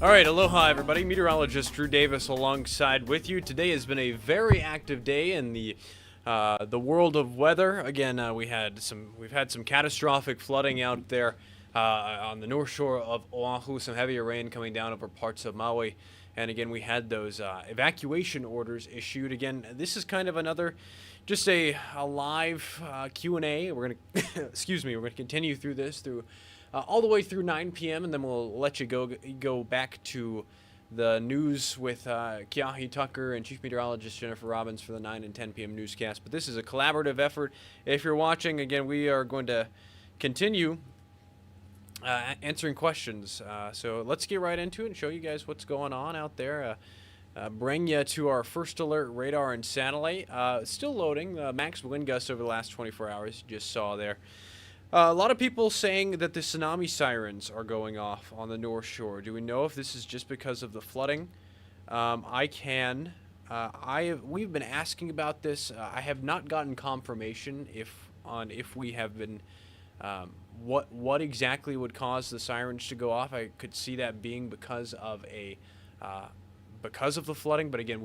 All right, aloha everybody. Meteorologist Drew Davis alongside with you. Today has been a very active day in the world of weather. Again, we've had some catastrophic flooding out there on the north shore of Oahu. Some heavier rain coming down over parts of Maui, and again we had those evacuation orders issued. Again, this is kind of another, just a live Q&A. We're gonna excuse me. We're gonna continue through this all the way through 9 p.m. and then we'll let you go back to the news with Keahi Tucker and Chief Meteorologist Jennifer Robbins for the 9 and 10 p.m. newscast. But this is a collaborative effort. If you're watching, again, we are going to continue answering questions. So let's get right into it and show you guys what's going on out there. Bring you to our first alert radar and satellite. Still loading. Max wind gusts over the last 24 hours, you just saw there. A lot of people saying that the tsunami sirens are going off on the North Shore. Do we know if this is just because of the flooding? We've been asking about this. I have not gotten confirmation if we have been what exactly would cause the sirens to go off. I could see that being because of the flooding, but again,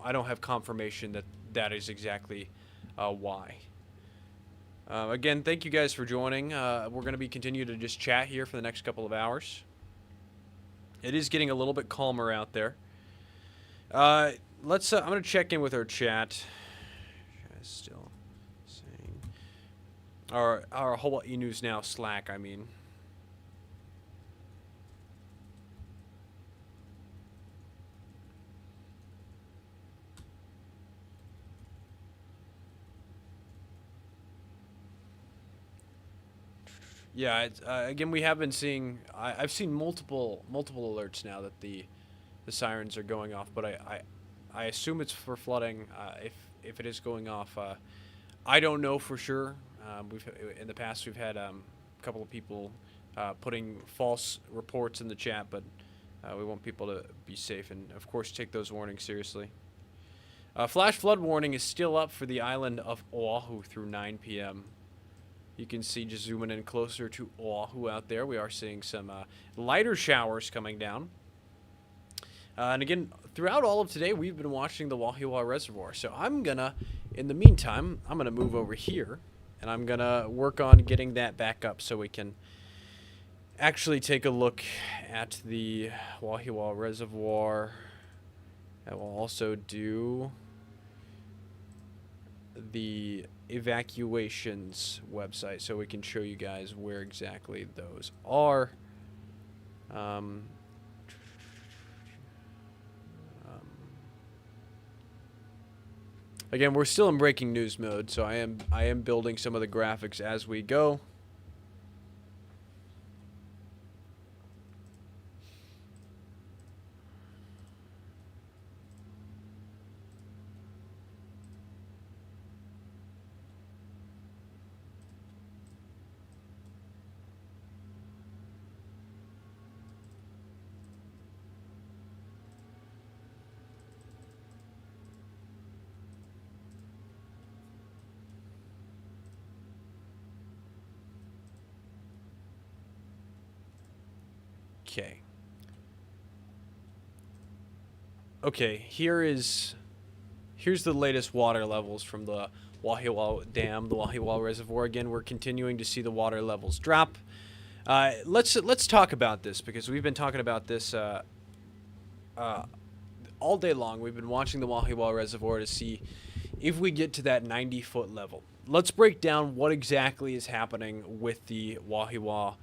I don't have confirmation that is exactly why. Again, thank you guys for joining. We're going to be continuing to just chat here for the next couple of hours. It is getting a little bit calmer out there. I'm going to check in with our chat. Still saying our Hawaii News Now Slack, I mean. Yeah, again, we have been seeing. I've seen multiple alerts now that the sirens are going off, but I assume it's for flooding. If it is going off, I don't know for sure. In the past we've had a couple of people putting false reports in the chat, but we want people to be safe and of course take those warnings seriously. Flash flood warning is still up for the island of Oahu through 9 p.m. You can see, just zooming in closer to Oahu out there, we are seeing some lighter showers coming down. And again, throughout all of today, we've been watching the Wahiawa Reservoir. So in the meantime, I'm going to move over here, and I'm going to work on getting that back up so we can actually take a look at the Wahiawa Reservoir. I will also do the Evacuations website so we can show you guys where exactly those are. Again, we're still in breaking news mode, so I am building some of the graphics as we go. Okay, here's the latest water levels from the Wahiawa Dam, the Wahiawa Reservoir. Again, we're continuing to see the water levels drop. Let's talk about this because we've been talking about this all day long. We've been watching the Wahiawa Reservoir to see if we get to that 90-foot level. Let's break down what exactly is happening with the Wahiawa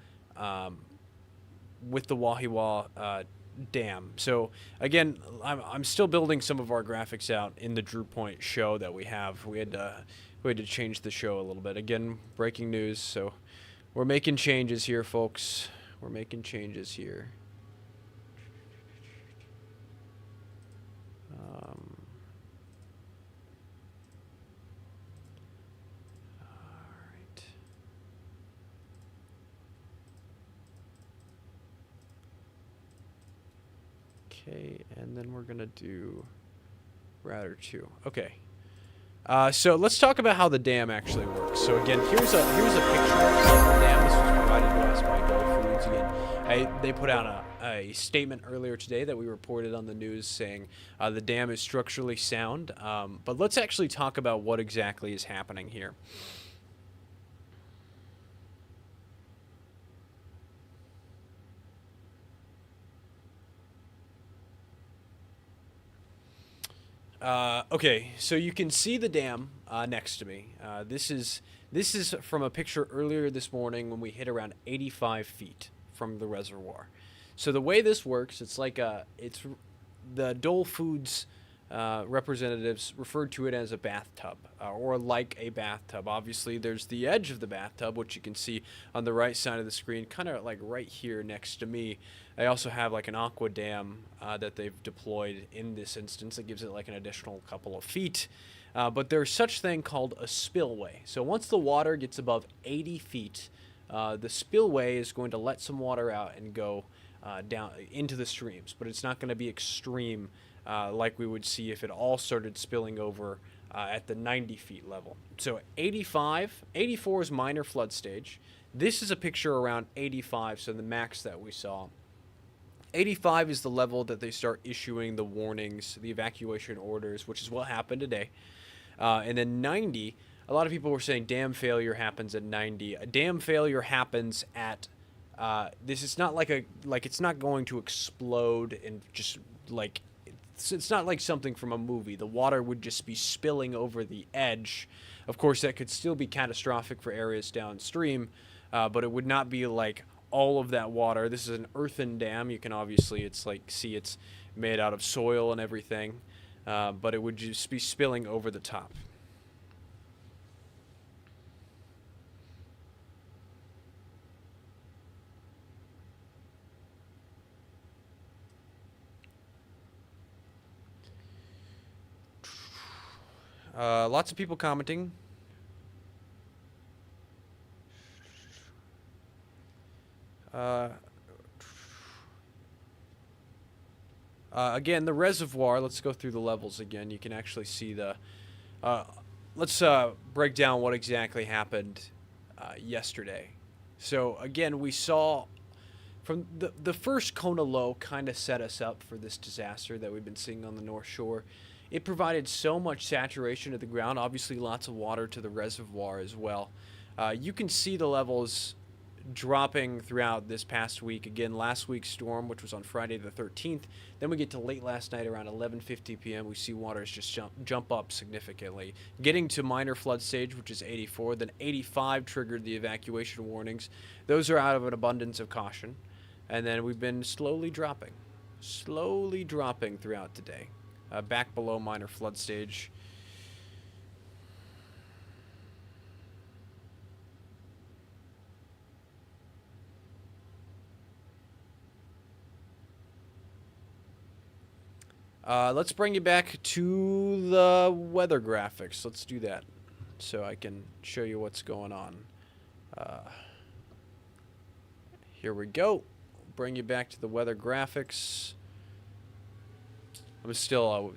Dam. So again, I'm still building some of our graphics out in the Drew Point show that we have. We had to change the show a little bit. Again, breaking news. So we're making changes here, folks. We're making changes here. Okay, and then we're gonna do router 2. Okay. So let's talk about how the dam actually works. So again, here's a picture of the dam. This was provided to us by Go Foods. Again, they put out a statement earlier today that we reported on the news saying the dam is structurally sound. But let's actually talk about what exactly is happening here. Okay, so you can see the dam next to me. This is from a picture earlier this morning when we hit around 85 feet from the reservoir. So the way this works, it's the Dole Foods representatives referred to it as a bathtub or like a bathtub. Obviously, there's the edge of the bathtub, which you can see on the right side of the screen, kind of like right here next to me. I also have like an aqua dam that they've deployed in this instance that gives it like an additional couple of feet. But there's such thing called a spillway. So once the water gets above 80 feet, the spillway is going to let some water out and go down into the streams. But it's not going to be extreme like we would see if it all started spilling over at the 90 feet level. So 84 is minor flood stage. This is a picture around 85, so the max that we saw. 85 is the level that they start issuing the warnings, the evacuation orders, which is what happened today. And then 90, a lot of people were saying dam failure happens at 90. A dam failure happens at this is not it's not going to explode and just like it's not like something from a movie. The water would just be spilling over the edge. Of course, that could still be catastrophic for areas downstream, but it would not be like all of that water. This is an earthen dam. You can obviously, it's made out of soil and everything, but it would just be spilling over the top. Lots of people commenting. Again, the reservoir, let's go through the levels again. You can actually see the... let's break down what exactly happened yesterday. So, again, we saw... From the first Kona low kind of set us up for this disaster that we've been seeing on the North Shore. It provided so much saturation to the ground, obviously lots of water to the reservoir as well. You can see the levels dropping throughout this past week. Again, last week's storm, which was on Friday the 13th. Then we get to late last night around 11:50 p.m. We see waters just jump up significantly, getting to minor flood stage, which is 84. Then 85 triggered the evacuation warnings. Those are out of an abundance of caution. And then we've been slowly dropping throughout today, back below minor flood stage. Let's bring you back to the weather graphics. Let's do that so I can show you what's going on. Here we go. Bring you back to the weather graphics. I'm still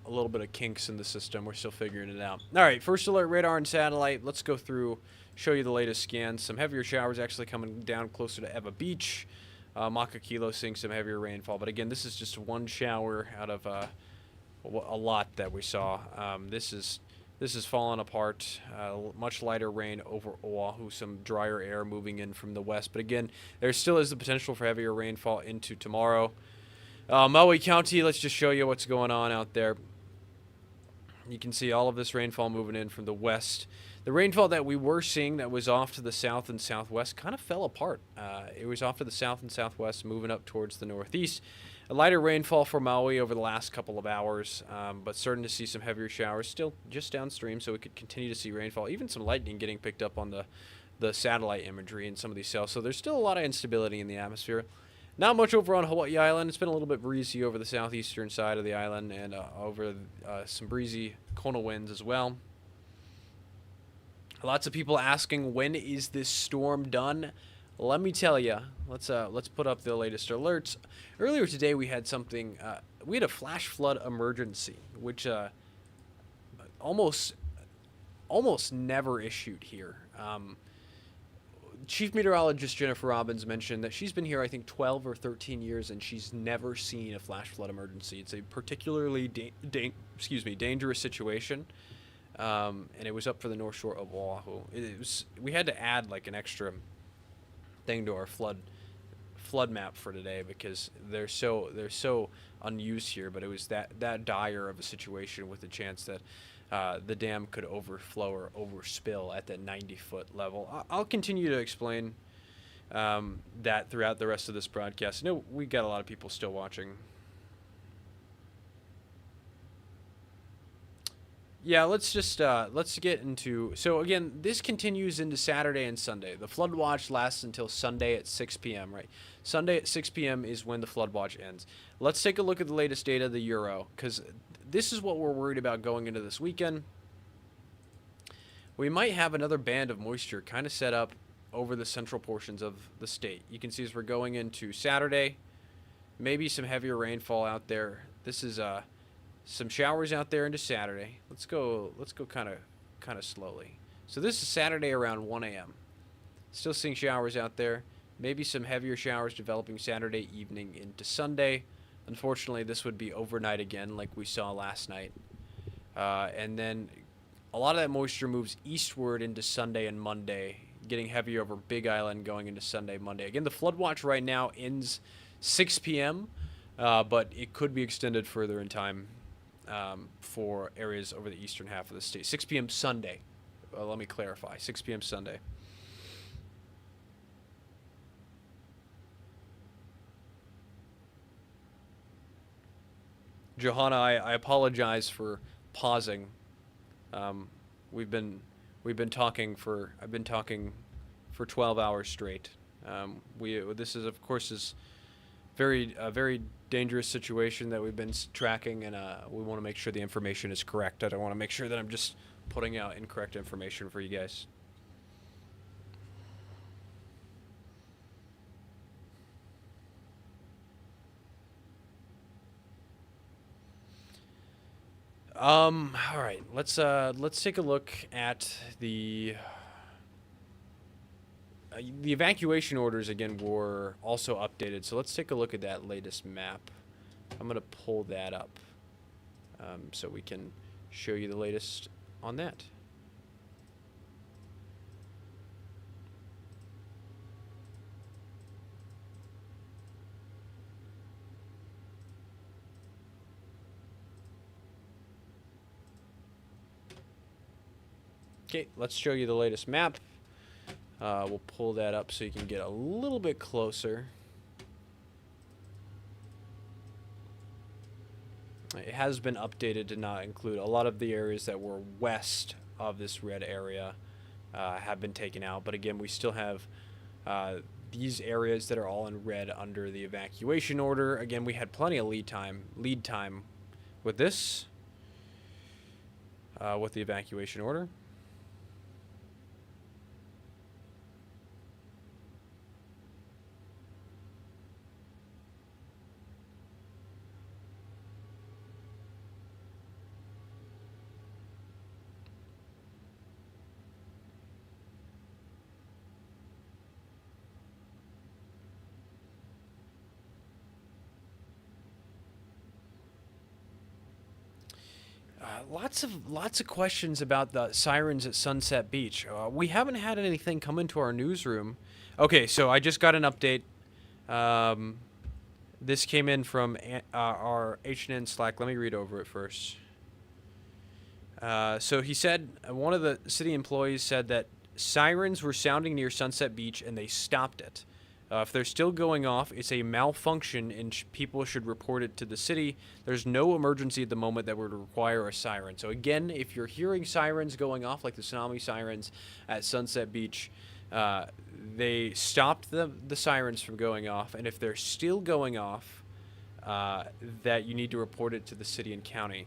a little bit of kinks in the system. We're still figuring it out. All right, first alert radar and satellite. Let's go through, show you the latest scans. Some heavier showers actually coming down closer to Eva Beach. Makakilo seeing some heavier rainfall. But again, this is just one shower out of a lot that we saw. This is falling apart. Much lighter rain over Oahu, some drier air moving in from the west. But again, there still is the potential for heavier rainfall into tomorrow. Maui County, let's just show you what's going on out there. You can see all of this rainfall moving in from the west. The rainfall that we were seeing that was off to the south and southwest kind of fell apart. It was off to the south and southwest, moving up towards the northeast. A lighter rainfall for Maui over the last couple of hours, but starting to see some heavier showers still just downstream, so we could continue to see rainfall. Even some lightning getting picked up on the satellite imagery in some of these cells. So there's still a lot of instability in the atmosphere. Not much over on Hawaii Island. It's been a little bit breezy over the southeastern side of the island and over some breezy Kona winds as well. Lots of people asking, when is this storm done? Let me tell you. Let's put up the latest alerts. Earlier today, we had something. We had a flash flood emergency, which almost never issued here. Chief Meteorologist Jennifer Robbins mentioned that she's been here, I think, 12 or 13 years, and she's never seen a flash flood emergency. It's a particularly dangerous situation, and it was up for the North Shore of Oahu. We had to add like an extra thing to our flood map for today because they're so unused here. But it was that dire of a situation with the chance that the dam could overflow or overspill at that 90-foot level. I'll continue to explain that throughout the rest of this broadcast. I know we got a lot of people still watching. Yeah, let's get into. So again, this continues into Saturday and Sunday. The flood watch lasts until Sunday at 6 p.m. Right? Sunday at 6 p.m. is when the flood watch ends. Let's take a look at the latest data, the Euro, because this is what we're worried about going into this weekend. We might have another band of moisture kind of set up over the central portions of the state. You can see as we're going into Saturday, maybe some heavier rainfall out there. This is some showers out there into Saturday. Let's go kind of slowly. So this is Saturday around 1 a.m. Still seeing showers out there. Maybe some heavier showers developing Saturday evening into Sunday. Unfortunately, this would be overnight again like we saw last night. And then a lot of that moisture moves eastward into Sunday and Monday, getting heavier over Big Island going into Sunday, Monday. Again, the flood watch right now ends 6 p.m., but it could be extended further in time for areas over the eastern half of the state. 6 p.m. Sunday. Let me clarify. 6 p.m. Sunday. Johanna, I apologize for pausing. We've been talking for I've been talking for 12 hours straight. This is of course is a very dangerous situation that we've been tracking, and we want to make sure the information is correct. I don't want to make sure that I'm just putting out incorrect information for you guys. All right, let's take a look at the evacuation orders again were also updated. So let's take a look at that latest map. I'm gonna pull that up so we can show you the latest on that. Okay, let's show you the latest map. We'll pull that up so you can get a little bit closer. It has been updated to not include a lot of the areas that were west of this red area have been taken out. But again, we still have these areas that are all in red under the evacuation order. Again, we had plenty of lead time with this, with the evacuation order. Lots of questions about the sirens at Sunset Beach. We haven't had anything come into our newsroom. Okay, so I just got an update. This came in from our H&N Slack. Let me read over it first. So he said, one of the city employees said that sirens were sounding near Sunset Beach and they stopped it. If they're still going off, it's a malfunction and people should report it to the city. There's no emergency at the moment that would require a siren. So again, if you're hearing sirens going off, like the tsunami sirens at Sunset Beach, they stopped the sirens from going off. And if they're still going off, that you need to report it to the city and county.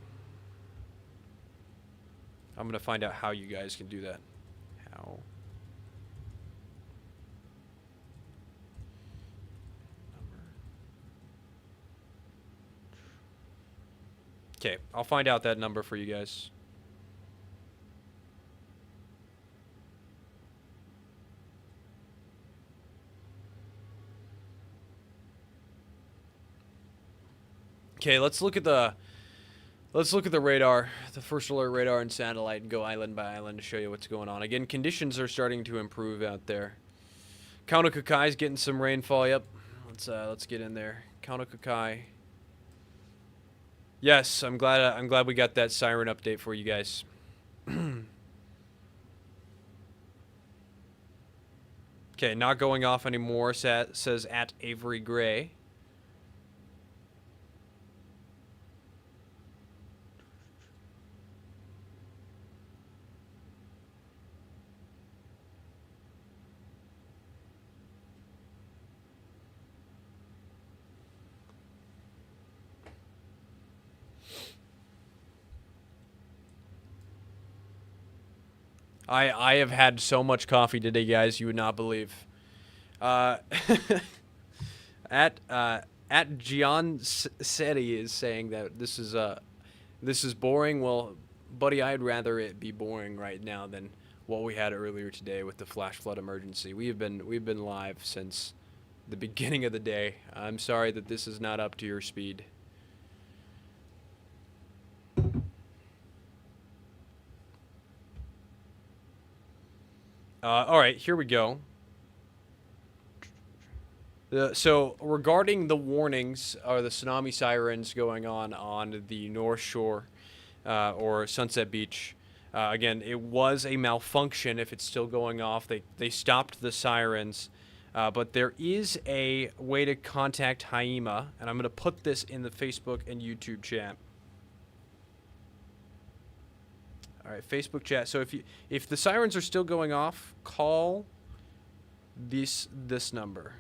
I'm going to find out how you guys can do that. How? Okay, I'll find out that number for you guys. Okay, let's look at the radar, the first alert radar and satellite, and go island by island to show you what's going on. Again, conditions are starting to improve out there. Kaunakakai is getting some rainfall. Yep, let's get in there. Kaunakakai. Yes, I'm glad we got that siren update for you guys. Okay, not going off anymore. Says at Avery Gray. I have had so much coffee today, guys, you would not believe. At Gian Seti is saying that this is boring. Well, buddy, I'd rather it be boring right now than what we had earlier today with the flash flood emergency. We've been live since the beginning of the day. I'm sorry that this is not up to your speed. All right, here we go. So regarding the warnings or the tsunami sirens going on the North Shore or Sunset Beach, again, it was a malfunction. If it's still going off, they stopped the sirens, but there is a way to contact HIEMA, and I'm going to put this in the Facebook and YouTube chat. All right, Facebook chat. So if the sirens are still going off, call this number.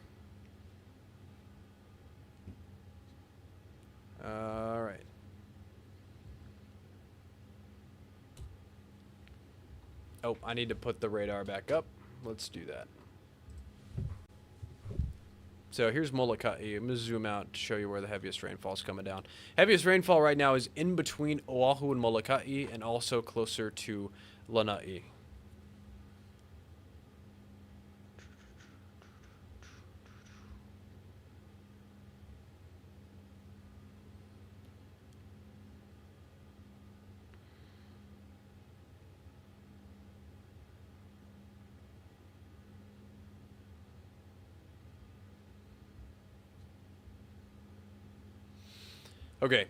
All right. Oh, I need to put the radar back up. Let's do that. So here's Molokai. I'm going to zoom out to show you where the heaviest rainfall is coming down. Heaviest rainfall right now is in between Oahu and Molokai and also closer to Lanai. Okay.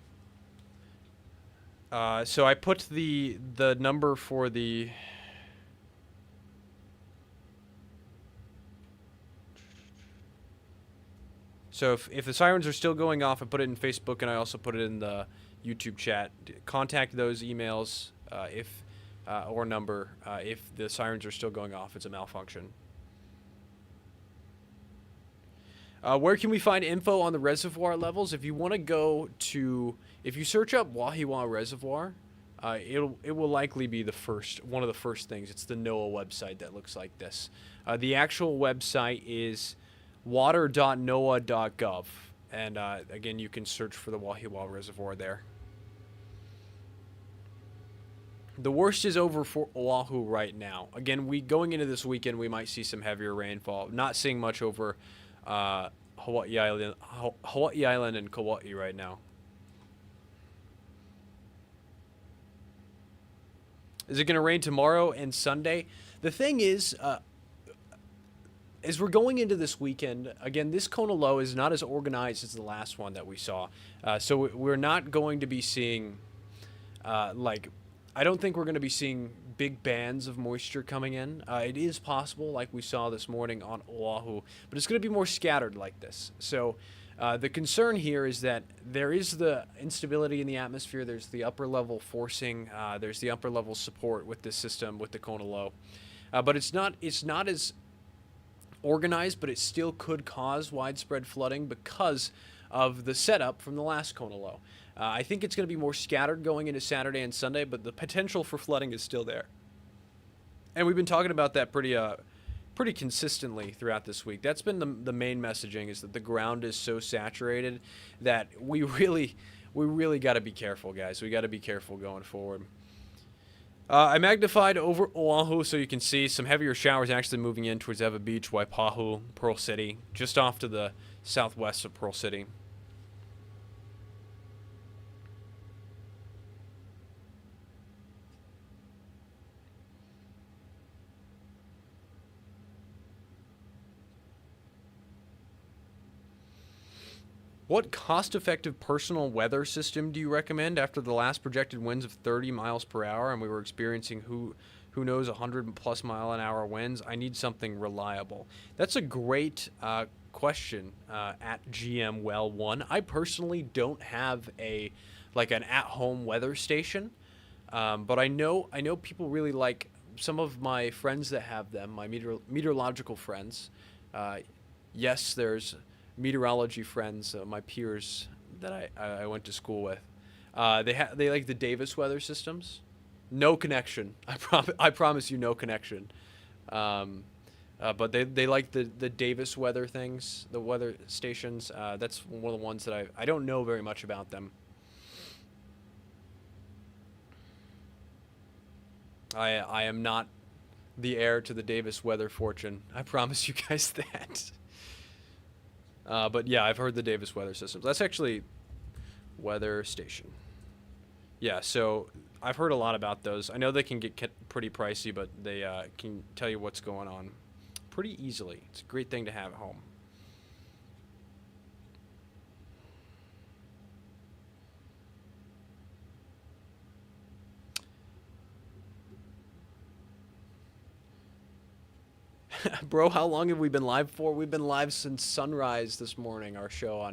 So I put the number for the... So if the sirens are still going off, I put it in Facebook and I also put it in the YouTube chat. Contact those emails or number if the sirens are still going off. It's a malfunction. Where can we find info on the reservoir levels? If you want to go to, if you search up Wahiawa Reservoir, it will likely be one of the first things. It's the NOAA website that looks like this. The actual website is water.noaa.gov, and again, you can search for the Wahiawa Reservoir there. The worst is over for Oahu right now. Again, going into this weekend, we might see some heavier rainfall. Not seeing much over Hawaii Island and Kauai right now. Is it going to rain tomorrow and Sunday? The thing is, as we're going into this weekend, again, this Kona low is not as organized as the last one that we saw. So we're not going to be seeing, I don't think we're going to be seeing big bands of moisture coming in. It is possible, like we saw this morning on Oahu, but it's going to be more scattered like this. So the concern here is that there is the instability in the atmosphere. There's the upper level forcing. There's the upper level support with this system, with the Kona low. But it's not as organized, but it still could cause widespread flooding because of the setup from the last Kona low. I think it's going to be more scattered going into Saturday and Sunday, but the potential for flooding is still there. And we've been talking about that pretty consistently throughout this week. That's been the main messaging, is that the ground is so saturated that we really got to be careful, guys. We got to be careful going forward. I magnified over Oahu so you can see some heavier showers actually moving in towards Ewa Beach, Waipahu, Pearl City, just off to the southwest of Pearl City. What cost-effective personal weather system do you recommend after the last projected winds of 30 miles per hour and we were experiencing who knows 100 plus mile an hour winds? I need something reliable. That's a great question at GM Well One. I personally don't have an at-home weather station, but I know people really like some of my friends that have them. My meteorological friends. Yes, there's meteorology friends, my peers that I went to school with. They like the Davis weather systems. No connection. I promise you, no connection. But they like the Davis weather things, the weather stations. That's one of the ones that I don't know very much about them. I am not the heir to the Davis weather fortune. I promise you guys that. But yeah, I've heard the Davis weather systems. That's actually weather station. Yeah, so I've heard a lot about those. I know they can get pretty pricey, but they can tell you what's going on pretty easily. It's a great thing to have at home. Bro, how long have we been live for? We've been live since sunrise this morning, our show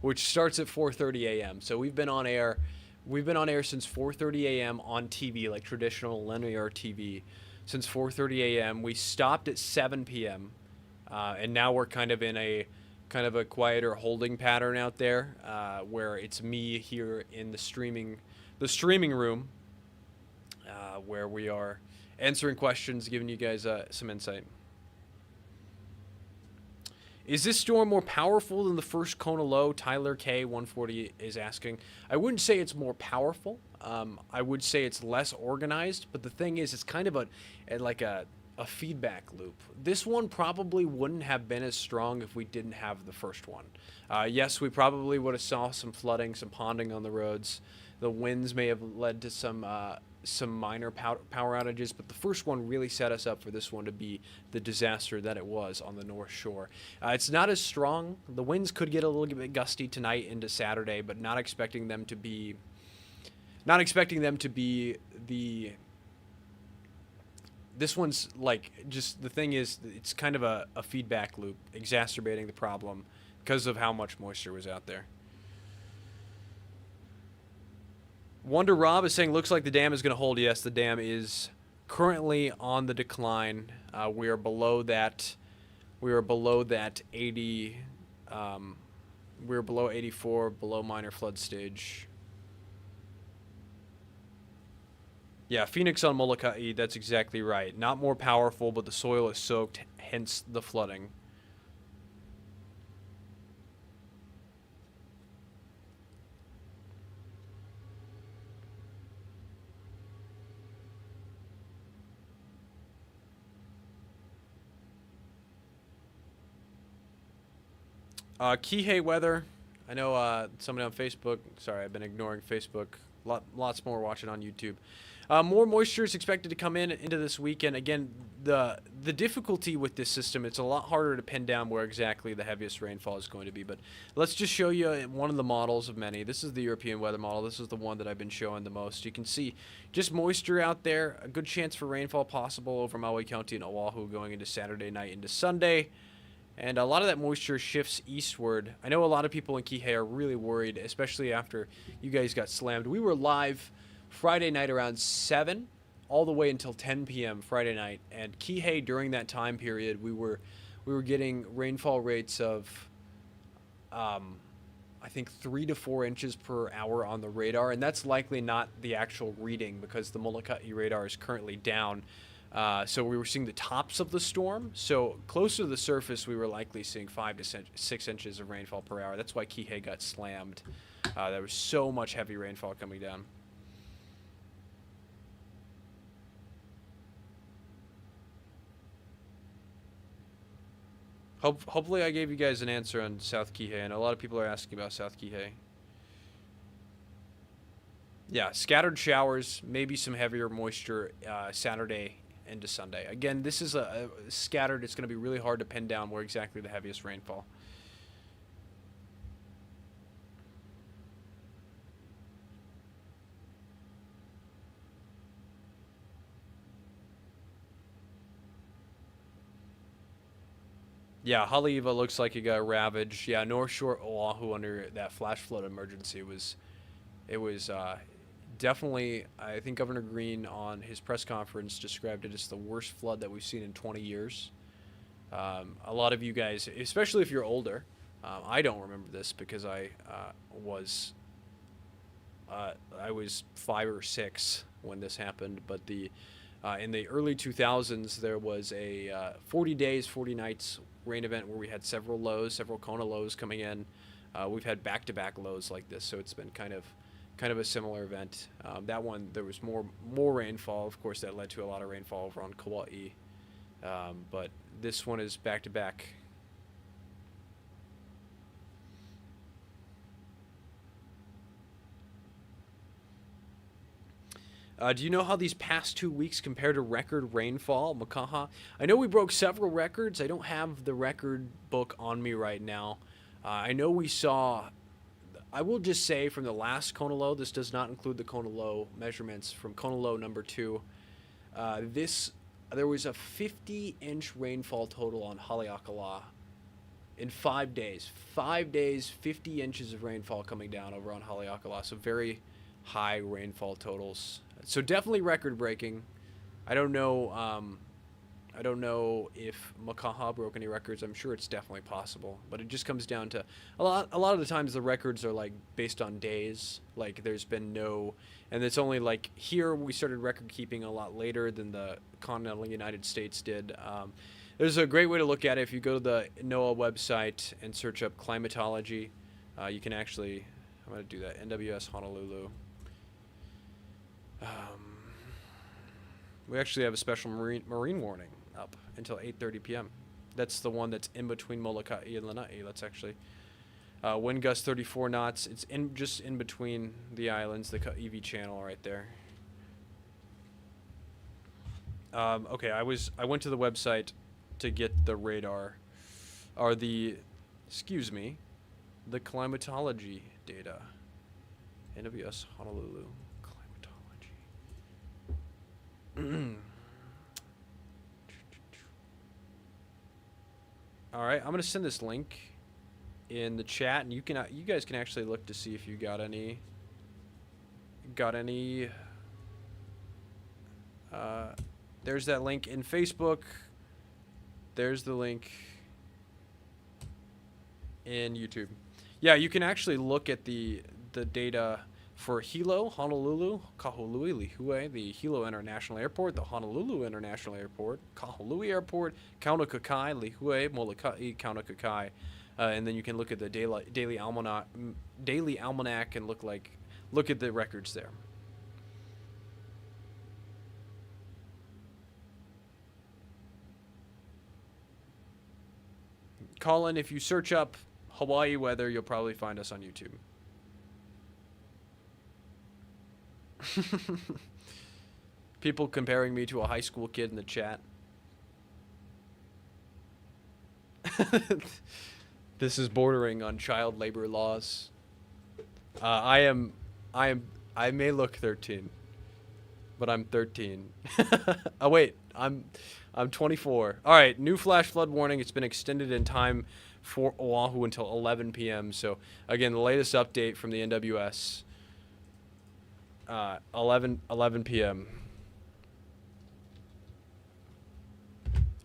which starts at 4:30 a.m. So we've been on air. We've been on air since 4:30 a.m. on TV, like traditional linear TV, since 4:30 a.m. We stopped at 7 p.m. And now we're kind of in a quieter holding pattern out there, where it's me here in the streaming room, where we are answering questions, giving you guys some insight. Is this storm more powerful than the first Kona low? Tyler K 140 is asking. I wouldn't say it's more powerful. I would say it's less organized. But the thing is, it's kind of a feedback loop. This one probably wouldn't have been as strong if we didn't have the first one. Yes, we probably would have saw some flooding, some ponding on the roads. The winds may have led to some minor power outages, but the first one really set us up for this one to be the disaster that it was on the North Shore. It's not as strong. The winds could get a little bit gusty tonight into Saturday, but not expecting them to be the. This one's like, just the thing is, it's kind of a feedback loop, exacerbating the problem because of how much moisture was out there. Wonder Rob is saying, looks like the dam is going to hold. Yes, the dam is currently on the decline. We are below that 80. We're below 84, below minor flood stage. Yeah, Phoenix on Molokai, that's exactly right. Not more powerful, but the soil is soaked, hence the flooding. Kihei weather. I know somebody on Facebook. Sorry, I've been ignoring Facebook. Lots more watching on YouTube. More moisture is expected to come into this weekend. Again, the difficulty with this system, it's a lot harder to pin down where exactly the heaviest rainfall is going to be. But let's just show you one of the models of many. This is the European weather model. This is the one that I've been showing the most. You can see just moisture out there. A good chance for rainfall possible over Maui County and Oahu going into Saturday night into Sunday. And a lot of that moisture shifts eastward. I know a lot of people in Kihei are really worried, especially after you guys got slammed. We were live Friday night around 7 all the way until 10 p.m. Friday night. And Kihei, during that time period, we were getting rainfall rates of, I think, 3 to 4 inches per hour on the radar. And that's likely not the actual reading because the Molokai radar is currently down. So we were seeing the tops of the storm. So closer to the surface, we were likely seeing 5 to 6 inches of rainfall per hour. That's why Kihei got slammed. There was so much heavy rainfall coming down. Hopefully I gave you guys an answer on South Kihei. I know a lot of people are asking about South Kihei. Yeah, scattered showers, maybe some heavier moisture Saturday into Sunday. Again, this is a scattered. It's going to be really hard to pin down where exactly the heaviest rainfall. Yeah, Haleiwa looks like it got ravaged. Yeah, North Shore Oahu under that flash flood emergency was it was definitely. I think Governor Green on his press conference described it as the worst flood that we've seen in 20 years. A lot of you guys, especially if you're older, I don't remember this because was I was 5 or 6 when this happened. But in the early 2000s, there was a 40 days, 40 nights rain event where we had several lows, several Kona lows coming in. We've had back-to-back lows like this, so it's been kind of a similar event. That one there was more rainfall. Of course, that led to a lot of rainfall over on Kauai. But this one is back-to-back. Do you know how these past 2 weeks compare to record rainfall, Makaha? I know we broke several records. I don't have the record book on me right now. I know we saw, I will just say from the last Kona low, this does not include the Kona low measurements from Kona low number 2. There was a 50-inch rainfall total on Haleakala in 5 days. 5 days, 50 inches of rainfall coming down over on Haleakala. So very high rainfall totals. So definitely record breaking. I don't know. I don't know if Makaha broke any records. I'm sure it's definitely possible, but it just comes down to a lot of the times the records are like based on days. Like there's been no, and it's only like here we started record keeping a lot later than the continental United States did. There's a great way to look at it. If you go to the NOAA website and search up climatology, you can actually, I'm going to do that, NWS Honolulu. We actually have a special marine warning up until 8:30 p.m. That's the one that's in between Molokai and Lanai. That's actually wind gust 34 knots. It's just in between the islands, the Kaiwi channel right there. Okay, I went to the website to get the radar, or the climatology data. NWS Honolulu. All right, I'm gonna send this link in the chat, and you guys can actually look to see if you got any. There's that link in Facebook. There's the link in YouTube. Yeah, you can actually look at the data for Hilo, Honolulu, Kahului, Lihue, the Hilo International Airport, the Honolulu International Airport, Kahului Airport, Kaunakakai, Lihue, Molokai, Kaunakakai, and then you can look at the daily almanac, and look at the records there. Colin, if you search up Hawaii weather, you'll probably find us on YouTube. People comparing me to a high school kid in the chat. This is bordering on child labor laws. I may look 13, but I'm 13. Oh wait, I'm 24. All right, new flash flood warning. It's been extended in time for Oahu until 11 p.m. So again, the latest update from the NWS. 11 p.m.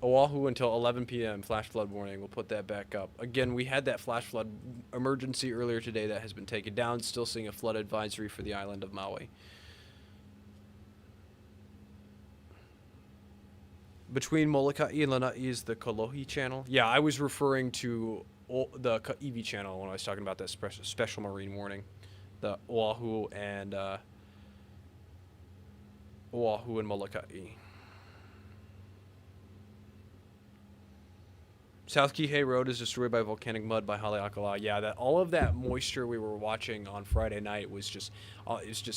Oahu until 11 p.m. flash flood warning. We'll put that back up. Again, we had that flash flood emergency earlier today that has been taken down. Still seeing a flood advisory for the island of Maui. Between Molokai and Lanai is the Kolohi channel. Yeah, I was referring to the Kaiwi channel when I was talking about that special marine warning. The Oahu and Molokai. South Kihei Road is destroyed by volcanic mud by Haleakala. Yeah, all of that moisture we were watching on Friday night was just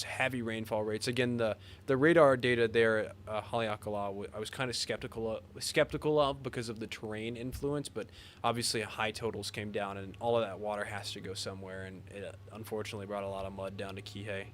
heavy rainfall rates. Again, the radar data there at Haleakala, I was kind of skeptical of because of the terrain influence, but obviously high totals came down, and all of that water has to go somewhere, and it unfortunately brought a lot of mud down to Kihei.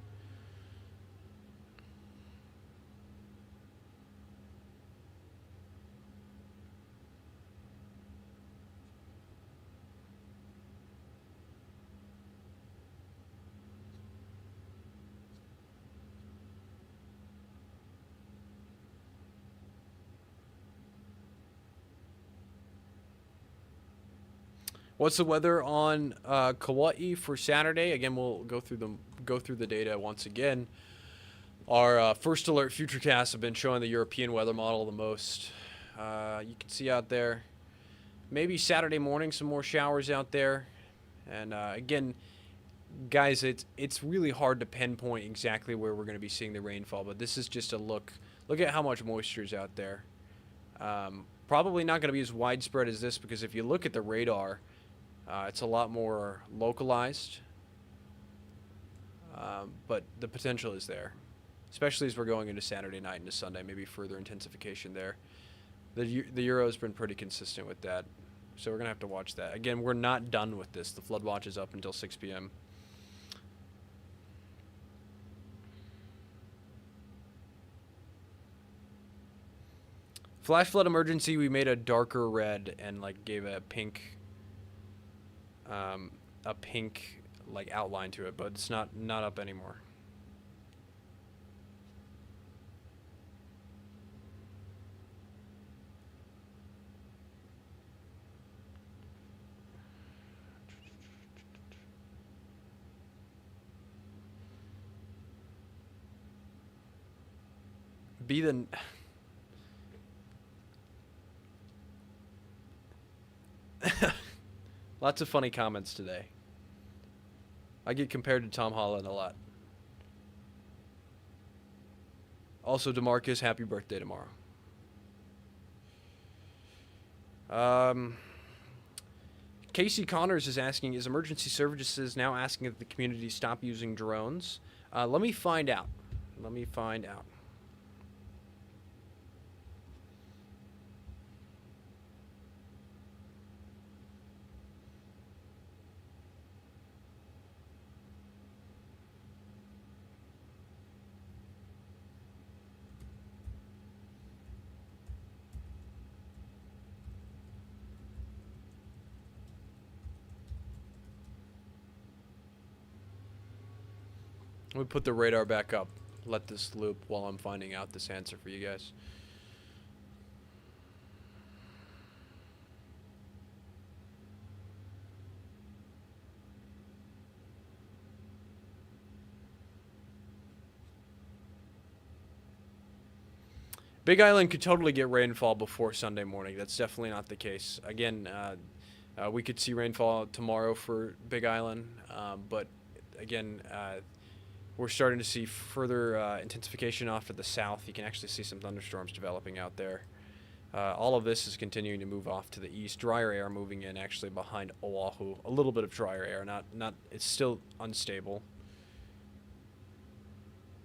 What's the weather on Kauai for Saturday? Again, we'll go through the data once again. Our first alert futurecasts have been showing the European weather model the most. You can see out there, maybe Saturday morning, some more showers out there. And again, guys, it's really hard to pinpoint exactly where we're going to be seeing the rainfall, but this is just a look. Look at how much moisture is out there. Probably not going to be as widespread as this, because if you look at the radar, it's a lot more localized, but the potential is there, especially as we're going into Saturday night into Sunday, maybe further intensification there. The Euro's been pretty consistent with that, so we're going to have to watch that. Again, we're not done with this. The flood watch is up until 6 p.m. Flash flood emergency, we made a darker red and like gave a pink like outline to it, but it's not up anymore. Be the lots of funny comments today. I get compared to Tom Holland a lot. Also, DeMarcus, happy birthday tomorrow. Casey Connors is asking, is emergency services now asking that the community stop using drones? Let me find out. Let me put the radar back up. Let this loop while I'm finding out this answer for you guys. Big Island could totally get rainfall before Sunday morning. That's definitely not the case. Again, we could see rainfall tomorrow for Big Island, but again, we're starting to see further intensification off to the south. You can actually see some thunderstorms developing out there. All of this is continuing to move off to the east. Drier air moving in actually behind Oahu. A little bit of drier air, not it's still unstable.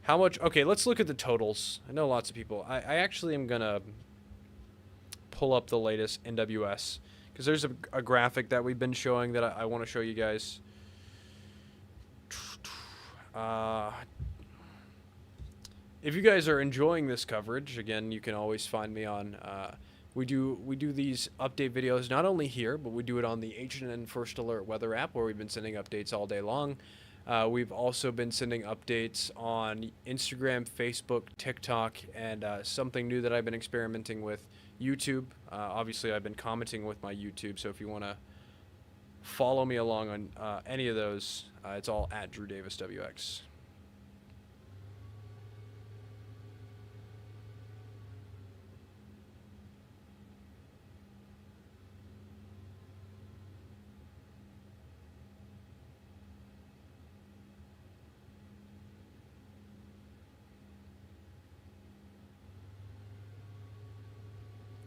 How much? Okay, let's look at the totals. I know lots of people. I actually am going to pull up the latest NWS, because there's a graphic that we've been showing that I want to show you guys. If you guys are enjoying this coverage, again, you can always find me on. We do these update videos not only here, but we do it on the H&N First Alert Weather app, where we've been sending updates all day long. We've also been sending updates on Instagram, Facebook, TikTok, and something new that I've been experimenting with, YouTube. Obviously, I've been commenting with my YouTube, so if you want to follow me along on any of those, it's all at Drew Davis WX.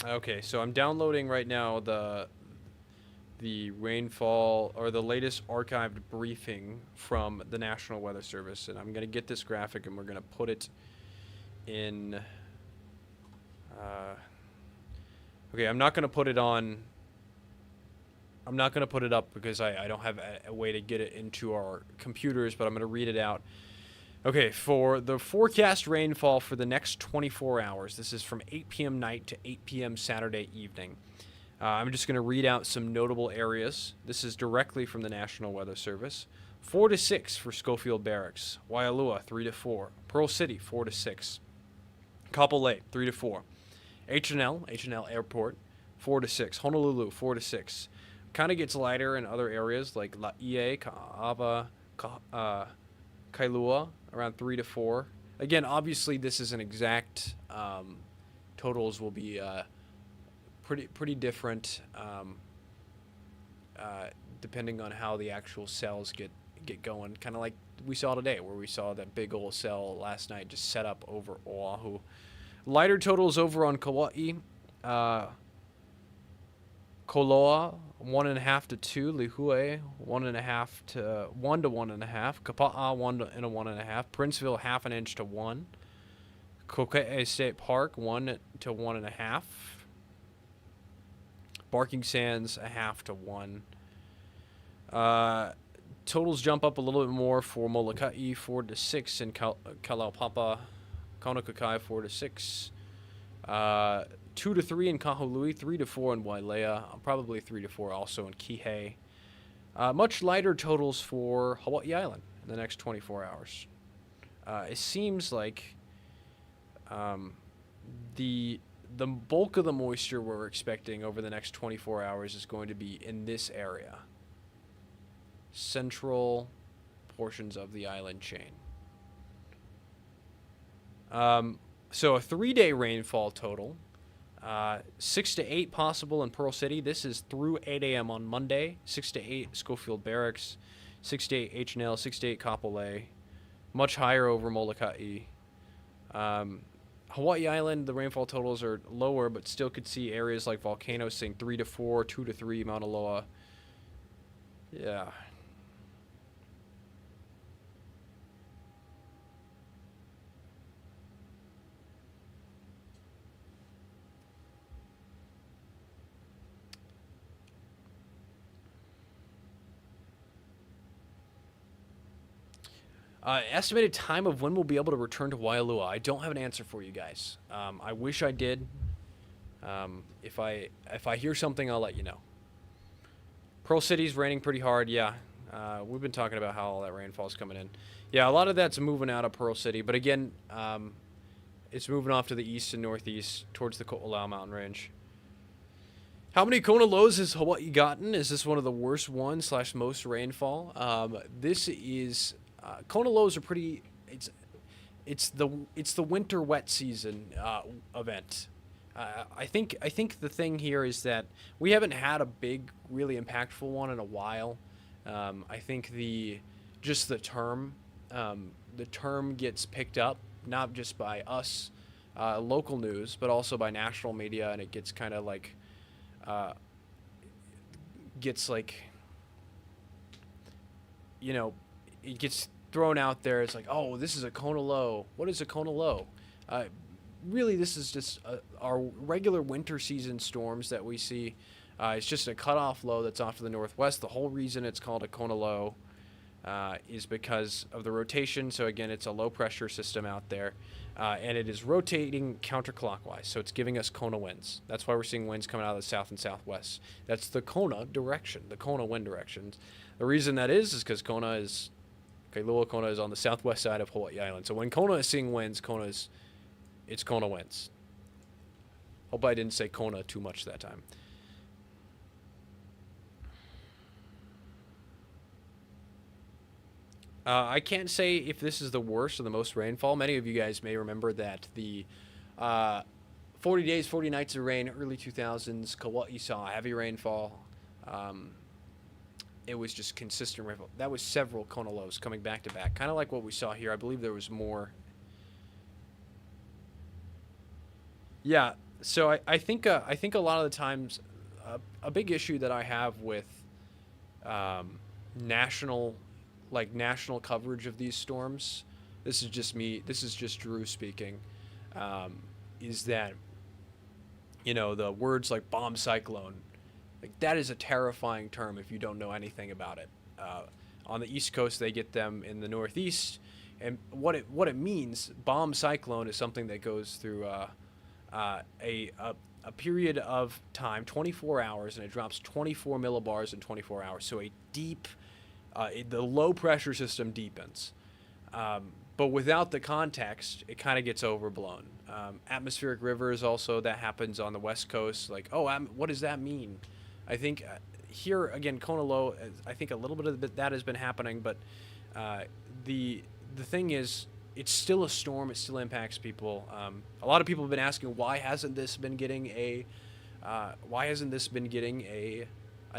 Okay, so I'm downloading right now the rainfall, or the latest archived briefing from the National Weather Service, and I'm going to get this graphic and we're going to put it in. Okay, I'm not going to put it on. I'm not going to put it up because I don't have a way to get it into our computers, but I'm going to read it out. Okay, for the forecast rainfall for the next 24 hours, this is from 8 p.m. night to 8 p.m. Saturday evening. I'm just going to read out some notable areas. This is directly from the National Weather Service. 4 to 6 for Schofield Barracks. Waialua, 3 to 4. Pearl City, 4 to 6. Kapolei, 3 to 4. H&L Airport, 4 to 6. Honolulu, 4 to 6. kind of gets lighter in other areas like Laie, Ka'ava, Kailua, around 3 to 4. Again, obviously, this is an exact. Totals will be pretty different depending on how the actual cells get going. Kind of like we saw today, where we saw that big old cell last night just set up over Oahu. Lighter totals over on Kauai. Koloa 1.5 to 2, Lihue 1.5 to 1 to 1.5, Kapa'a 1 to 1.5, Princeville 1/2 inch to 1, Kokee State Park 1 to 1.5, Barking Sands 1/2 to 1. Totals jump up a little bit more for Molokai 4 to 6, and Kalaupapa, Kaunokakai 4 to 6. 2 to 3 in Kahului, 3 to 4 in Wailea, probably 3 to 4 also in Kihei. Much lighter totals for Hawaii Island in the next 24 hours. It seems like the bulk of the moisture we're expecting over the next 24 hours is going to be in this area. Central portions of the island chain. So a 3-day rainfall total. 6 to 8 possible in Pearl City. This is through 8 a.m. on Monday. 6 to 8 Schofield Barracks. 6 to 8 H&L. 6 to 8 Kapolei. Much higher over Molokai. Hawaii Island, the rainfall totals are lower, but still could see areas like Volcanoes saying 3 to 4, 2 to 3, Mauna Loa. Yeah. Estimated time of when we'll be able to return to Waialua. I don't have an answer for you guys. I wish I did. If I hear something, I'll let you know. Pearl City's raining pretty hard. Yeah, we've been talking about how all that rainfall's coming in. Yeah, a lot of that's moving out of Pearl City, but again, it's moving off to the east and northeast towards the Ko'olau mountain range. How many Kona lows has Hawaii gotten? Is this one of the worst ones / most rainfall? This is. Kona lows are pretty. It's the winter wet season event. I think the thing here is that we haven't had a big, really impactful one in a while. I think the term gets picked up not just by us, local news, but also by national media, and it gets kind of like it gets thrown out there. It's like, oh, this is a Kona low. What is a Kona low? Really, this is just our regular winter season storms that we see. It's just a cutoff low that's off to the northwest. The whole reason it's called a Kona low is because of the rotation. So again, it's a low pressure system out there, and it is rotating counterclockwise. So it's giving us Kona winds. That's why we're seeing winds coming out of the south and southwest. That's the Kona direction, the Kona wind directions. The reason that is because Kailua Kona is on the southwest side of Hawaii Island. So when Kona is seeing winds, it's Kona winds. Hope I didn't say Kona too much that time. I can't say if this is the worst or the most rainfall. Many of you guys may remember that the 40 days, 40 nights of rain, early 2000s, Kauai saw heavy rainfall. It was just consistent rainfall. That was several Kona lows coming back to back, kind of like what we saw here. I believe there was more. Yeah, so I think a lot of the times a big issue that I have with national coverage of these storms, this is just me, this is just Drew speaking, is that, the words like bomb cyclone, like that is a terrifying term if you don't know anything about it. On the East Coast, they get them in the Northeast, and what it means, bomb cyclone, is something that goes through a period of time, 24 hours, and it drops 24 millibars in 24 hours. So a deep, the low pressure system deepens. But without the context, it kind of gets overblown. Atmospheric rivers also, that happens on the West Coast. Like, what does that mean? I think, here again, Kona Low, I think a little bit of that has been happening, but the thing is, it's still a storm. It still impacts people. A lot of people have been asking, why hasn't this been getting a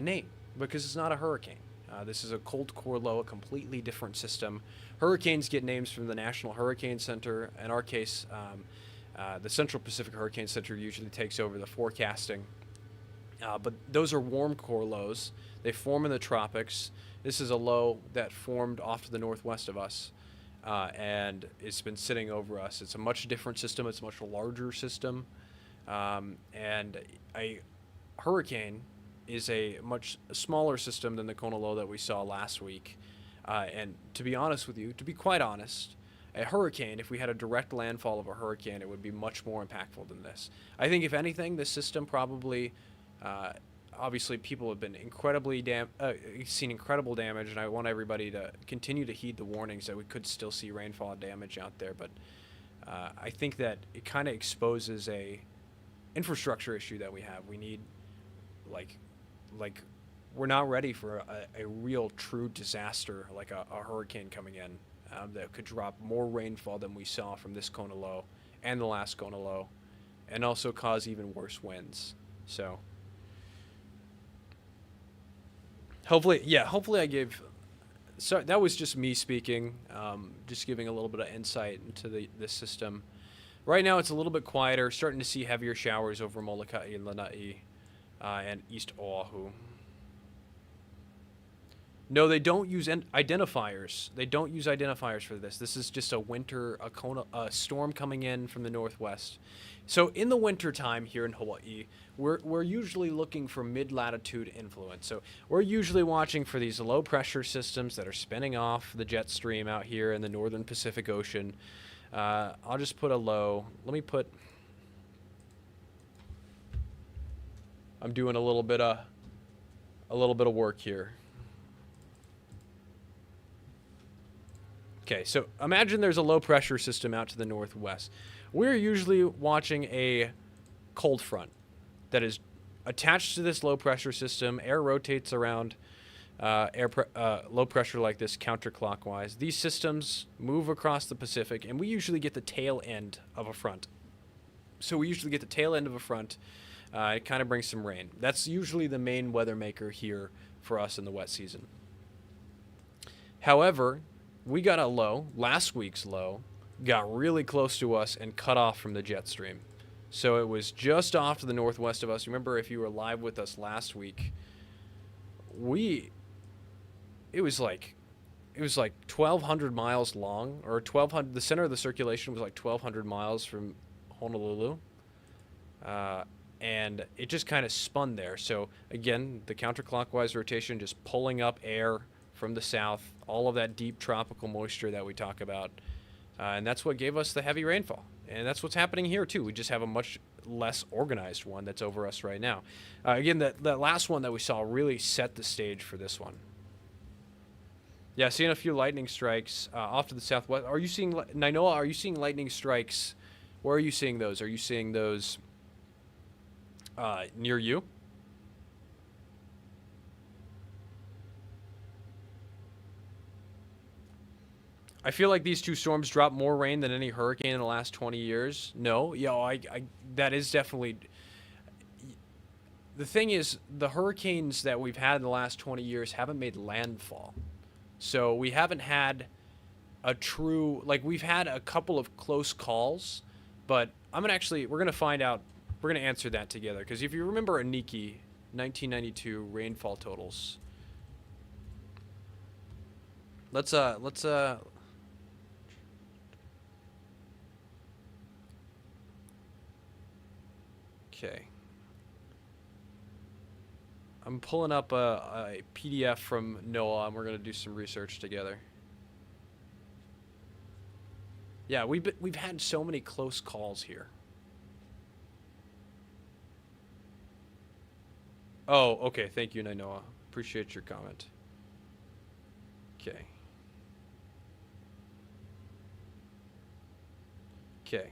name? Because it's not a hurricane. This is a cold core low, a completely different system. Hurricanes get names from the National Hurricane Center. In our case, the Central Pacific Hurricane Center usually takes over the forecasting. But those are warm core lows. They form in the tropics. This is a low that formed off to the northwest of us, and it's been sitting over us. It's a much different system. It's a much larger system, and a hurricane is a much smaller system than the Kona Low that we saw last week. And to be honest with you, to be quite honest, a hurricane, if we had a direct landfall of a hurricane, it would be much more impactful than this. I think, if anything, this system probably, obviously, people have been seen incredible damage, and I want everybody to continue to heed the warnings that we could still see rainfall and damage out there. But I think that it kind of exposes a infrastructure issue that we have. We need, like we're not ready for a real true disaster, like a hurricane coming in that could drop more rainfall than we saw from this Kona Low and the last Kona Low, and also cause even worse winds. So hopefully I gave, so that was just me speaking, just giving a little bit of insight into this system. Right now it's a little bit quieter, starting to see heavier showers over Molokai and Lanai and East Oahu. No, they don't use identifiers. They don't use identifiers for this. This is just a storm coming in from the northwest. So in the wintertime here in Hawaii, we're usually looking for mid-latitude influence. So we're usually watching for these low-pressure systems that are spinning off the jet stream out here in the northern Pacific Ocean. I'll just put a low. Let me put... I'm doing a little bit of work here. Okay, so imagine there's a low pressure system out to the northwest. We're usually watching a cold front that is attached to this low pressure system. Air rotates around low pressure like this counterclockwise. These systems move across the Pacific, and we usually get the tail end of a front. So we usually get the tail end of a front. It kind of brings some rain. That's usually the main weather maker here for us in the wet season. However, we got a low, last week's low, got really close to us and cut off from the jet stream. So it was just off to the northwest of us. Remember, if you were live with us last week, it was like 1,200 miles long, or 1,200. The center of the circulation was like 1,200 miles from Honolulu. And it just kind of spun there. So again, the counterclockwise rotation just pulling up air from the south, all of that deep tropical moisture that we talk about. And that's what gave us the heavy rainfall. And that's what's happening here too. We just have a much less organized one that's over us right now. Again, that last one that we saw really set the stage for this one. Yeah, seeing a few lightning strikes off to the southwest. Are you seeing, Nainoa, are you seeing lightning strikes? Where are you seeing those? Are you seeing those near you? I feel like these two storms dropped more rain than any hurricane in the last 20 years. No, that is definitely... The thing is, the hurricanes that we've had in the last 20 years haven't made landfall. So we haven't had a true... Like, we've had a couple of close calls, but we're going to find out. We're going to answer that together. Because if you remember Aniki, 1992 rainfall totals. Let's okay. I'm pulling up a PDF from NOAA, and we're going to do some research together. Yeah, we've had so many close calls here. Oh, okay. Thank you, Nainoa. Appreciate your comment. Okay. Okay.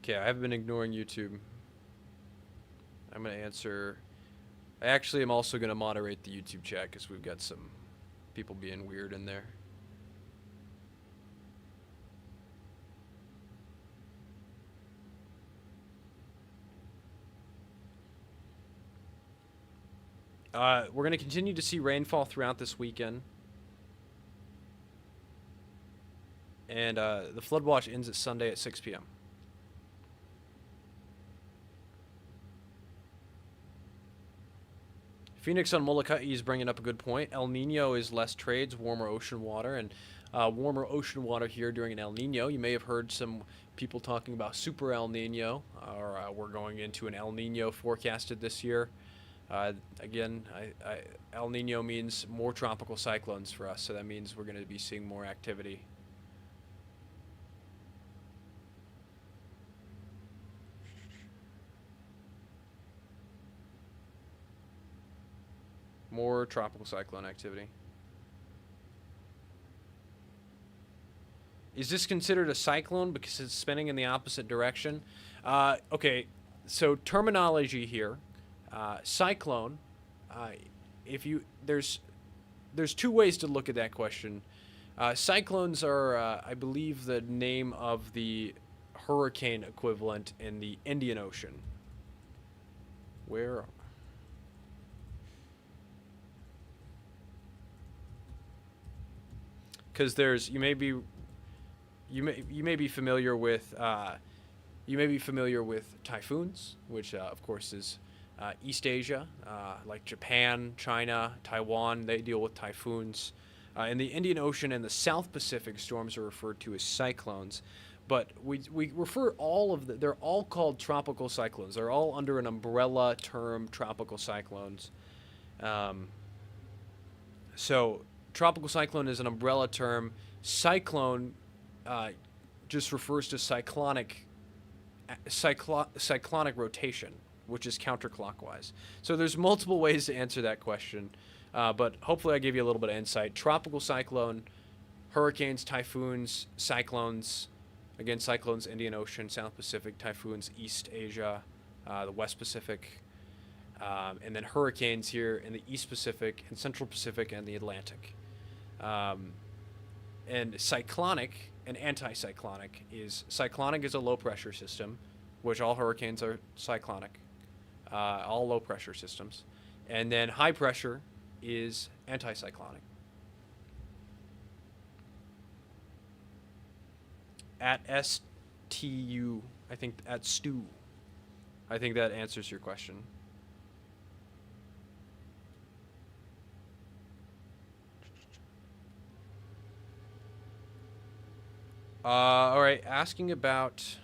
Okay, I have been ignoring YouTube. I'm going to answer. I actually am also going to moderate the YouTube chat because we've got some people being weird in there. We're going to continue to see rainfall throughout this weekend. And the flood watch ends at Sunday at 6 p.m. Phoenix on Molokai is bringing up a good point. El Nino is less trades, warmer ocean water, and warmer ocean water here during an El Nino. You may have heard some people talking about super El Nino, or we're going into an El Nino forecasted this year. Again, El Nino means more tropical cyclones for us, so that means we're going to be seeing more activity. More tropical cyclone activity. Is this considered a cyclone because it's spinning in the opposite direction? Okay, so terminology here. Cyclone. There's two ways to look at that question. Cyclones are, I believe, the name of the hurricane equivalent in the Indian Ocean. Where? Because you may be familiar with typhoons, which of course is East Asia, like Japan, China, Taiwan. They deal with typhoons. In the Indian Ocean and the South Pacific, storms are referred to as cyclones. But we refer they're all called tropical cyclones. They're all under an umbrella term, tropical cyclones. So tropical cyclone is an umbrella term. Cyclone just refers to cyclonic rotation, which is counterclockwise. So there's multiple ways to answer that question, but hopefully I gave you a little bit of insight. Tropical cyclone, hurricanes, typhoons, cyclones. Again, cyclones, Indian Ocean, South Pacific, typhoons, East Asia, the West Pacific, and then hurricanes here in the East Pacific and Central Pacific and the Atlantic. And cyclonic and anticyclonic cyclonic is a low pressure system, which all hurricanes are cyclonic, all low pressure systems. And then high pressure is anticyclonic. At STU, I think at STU. I think that answers your question. All right, asking about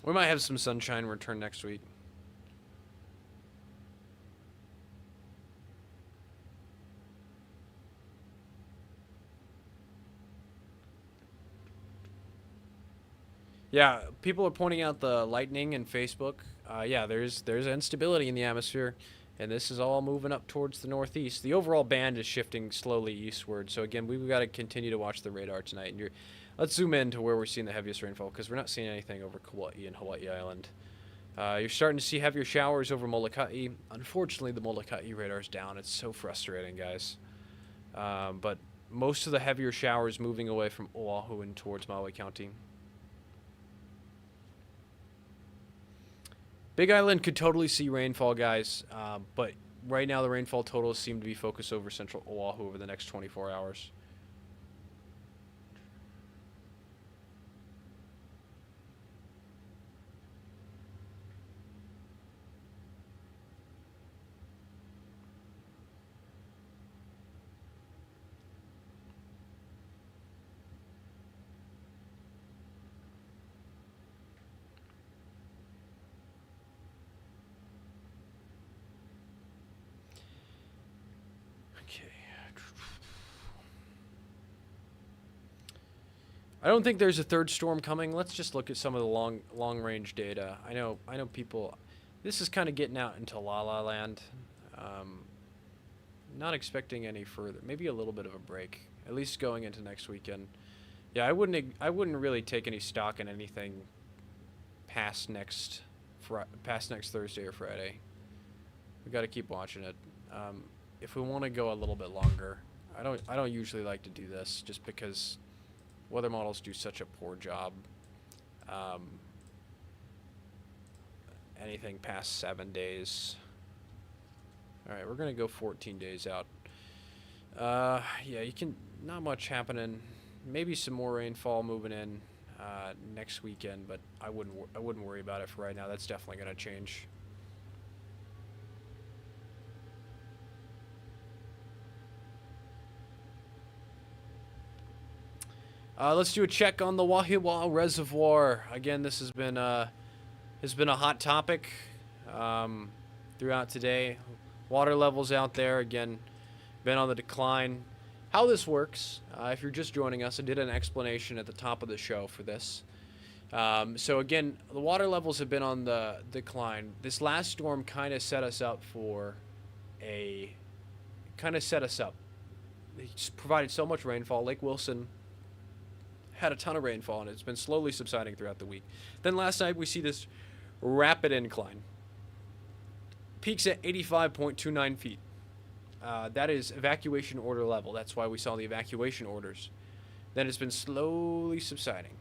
we might have some sunshine return next week. Yeah, people are pointing out the lightning in Facebook. Yeah, there's instability in the atmosphere, and this is all moving up towards the northeast. The overall band is shifting slowly eastward. So again, we've got to continue to watch the radar tonight. And let's zoom in to where we're seeing the heaviest rainfall, because we're not seeing anything over Kauai and Hawaii Island. You're starting to see heavier showers over Molokai. Unfortunately, the Molokai radar is down. It's so frustrating, guys. But most of the heavier showers moving away from Oahu and towards Maui County. Big Island could totally see rainfall, guys, but right now the rainfall totals seem to be focused over central Oahu over the next 24 hours. I don't think there's a third storm coming. Let's just look at some of the long range data. I know people. This is kind of getting out into La La Land. Not expecting any further. Maybe a little bit of a break, at least going into next weekend. Yeah, I wouldn't really take any stock in anything past next Thursday or Friday. We got to keep watching it. If we want to go a little bit longer, I don't usually like to do this just because weather models do such a poor job. Anything past 7 days. All right, we're gonna go 14 days out. Yeah, you can not much happening. Maybe some more rainfall moving in next weekend, but I wouldn't worry about it for right now. That's definitely gonna change. Let's do a check on the Wahiwa Reservoir. Again, this has been a hot topic throughout today. Water levels out there, again, been on the decline. How this works, if you're just joining us, I did an explanation at the top of the show for this. So again, the water levels have been on the decline. This last storm kind of set us up It just provided so much rainfall. Lake Wilson had a ton of rainfall, and it's been slowly subsiding throughout the week. Then last night, we see this rapid incline. Peaks at 85.29 feet. That is evacuation order level. That's why we saw the evacuation orders. Then it's been slowly subsiding.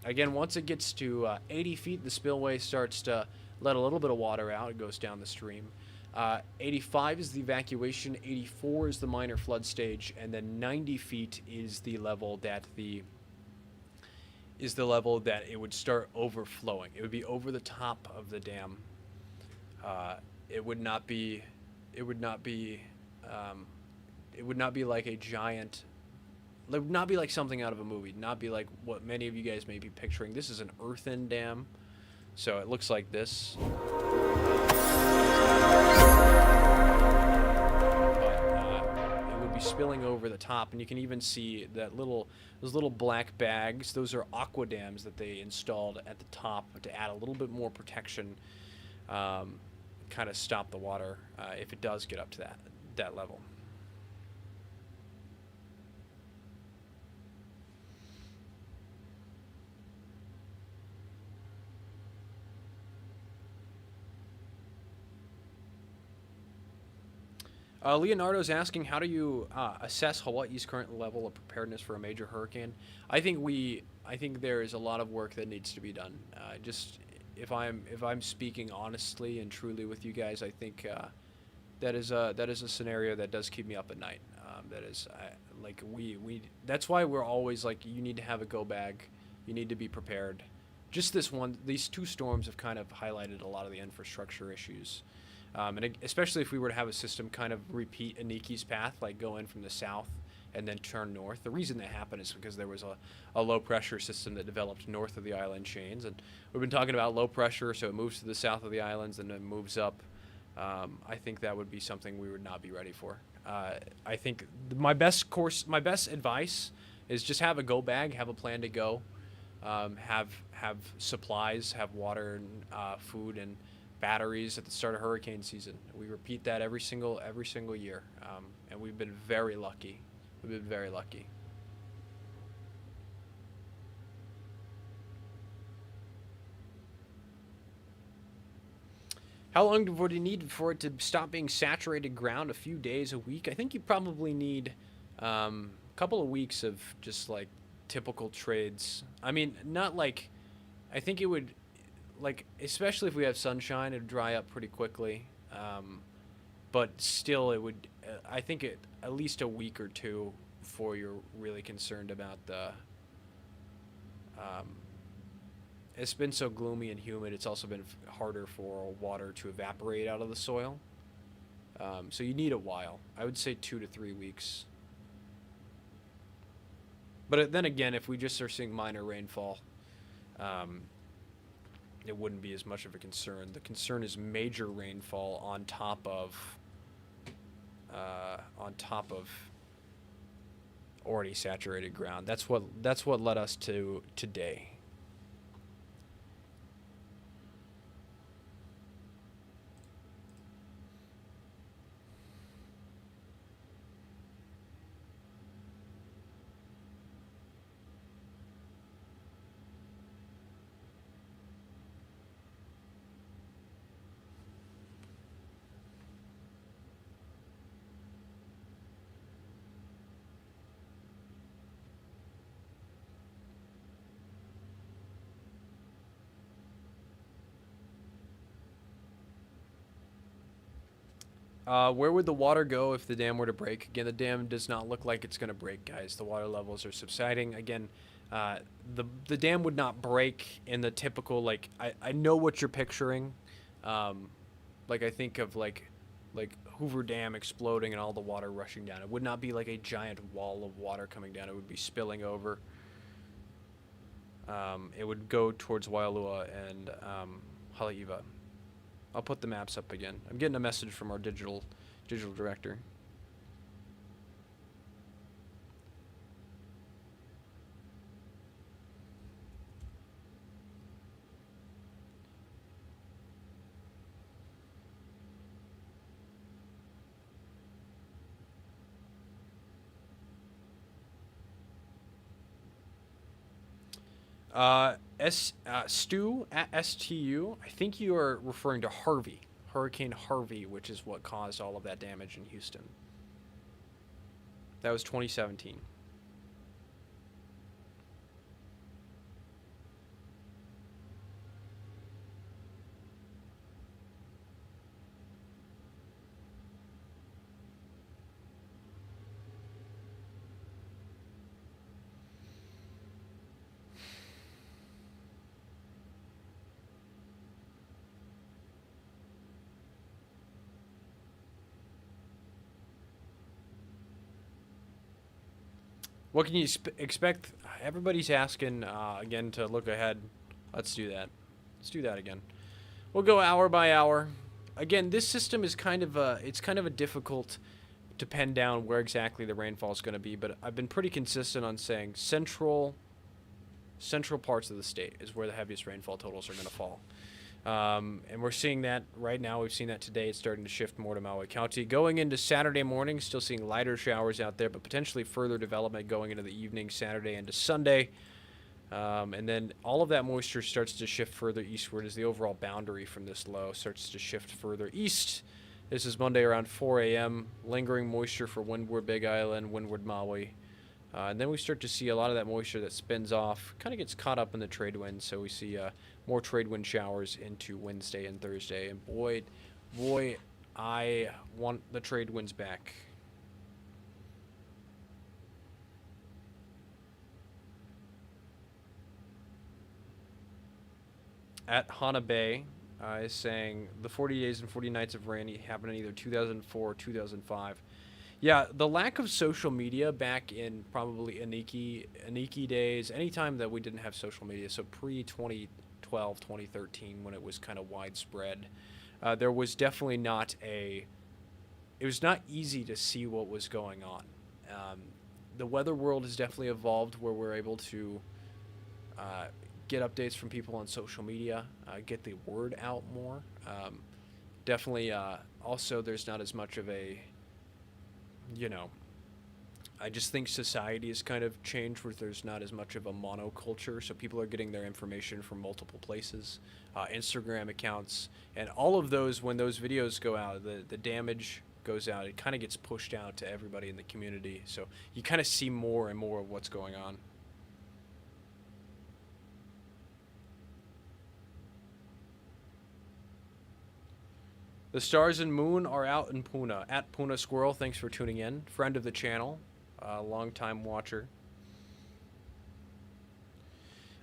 Again, once it gets to 80 feet, the spillway starts to let a little bit of water out. It goes down the stream. 85 is the evacuation. 84 is the minor flood stage, and then 90 feet is the level that it would start overflowing. It would be over the top of the dam. It would not be like a giant. It would not be like something out of a movie. Not be like what many of you guys may be picturing. This is an earthen dam, so it looks like this. It would be spilling over the top, and you can even see those little black bags. Those are aqua dams that they installed at the top to add a little bit more protection. Kind of stop the water if it does get up to that level. Leonardo's asking, how do you assess Hawaii's current level of preparedness for a major hurricane? I think there is a lot of work that needs to be done. If I'm speaking honestly and truly with you guys, I think that is a scenario that does keep me up at night. That's why we're always like, you need to have a go bag, you need to be prepared. These two storms have kind of highlighted a lot of the infrastructure issues, and especially if we were to have a system kind of repeat Aniki's path, like go in from the south and then turn north. The reason that happened is because there was a low pressure system that developed north of the island chains, and we've been talking about low pressure, so it moves to the south of the islands and then moves up. I think that would be something we would not be ready for. I think my best advice is just have a go bag, have a plan to go, have supplies, have water and food and batteries at the start of hurricane season. We repeat that every single year, and we've been very lucky. We've been very lucky. How long would you need for it to stop being saturated ground? A few days, a week? I think you probably need a couple of weeks of just like typical trades. I mean, not like, I think it would, like, especially if we have sunshine, it would dry up pretty quickly. But still, it would, I think at least a week or two before you're really concerned about the, it's been so gloomy and humid, it's also been harder for water to evaporate out of the soil. So you need a while. I would say 2 to 3 weeks. But then again, if we just are seeing minor rainfall, it wouldn't be as much of a concern. The concern is major rainfall on top of already saturated ground. That's what led us to today. Where would the water go if the dam were to break? Again, the dam does not look like it's going to break, guys. The water levels are subsiding. Again, the dam would not break in the typical, like, I know what you're picturing. Like, I think of, like Hoover Dam exploding and all the water rushing down. It would not be like a giant wall of water coming down. It would be spilling over. It would go towards Waialua and Haleiwa. I'll put the maps up again. I'm getting a message from our digital director. Stu at STU. I think you are referring to Harvey, Hurricane Harvey, which is what caused all of that damage in Houston. That was 2017. What can you expect? Everybody's asking again to look ahead. Let's do that. Let's do that again. We'll go hour by hour. Again, this system is kind of a difficult to pin down where exactly the rainfall is going to be, but I've been pretty consistent on saying central parts of the state is where the heaviest rainfall totals are going to fall. And we're seeing that right now. We've seen that today. It's starting to shift more to Maui County. Going into Saturday morning, still seeing lighter showers out there, but potentially further development going into the evening, Saturday into Sunday. And then all of that moisture starts to shift further eastward as the overall boundary from this low starts to shift further east. This is Monday around 4 a.m. Lingering moisture for windward Big Island, windward Maui. And then we start to see a lot of that moisture that spins off, kind of gets caught up in the trade wind. So we see more trade wind showers into Wednesday and Thursday. And boy, I want the trade winds back. At Hana Bay is saying the 40 days and 40 nights of rain happened in either 2004 or 2005. Yeah, the lack of social media back in probably Aniki days, anytime that we didn't have social media, so pre-2012, 2013, when it was kind of widespread, there was definitely not it was not easy to see what was going on. The weather world has definitely evolved where we're able to get updates from people on social media, get the word out more. Definitely, also, there's not as much of a, I just think society has kind of changed where there's not as much of a monoculture, so people are getting their information from multiple places, Instagram accounts, and all of those, when those videos go out, the damage goes out, it kind of gets pushed out to everybody in the community, so you kind of see more and more of what's going on. The stars and moon are out in Puna. At Puna Squirrel, thanks for tuning in. Friend of the channel, long-time watcher.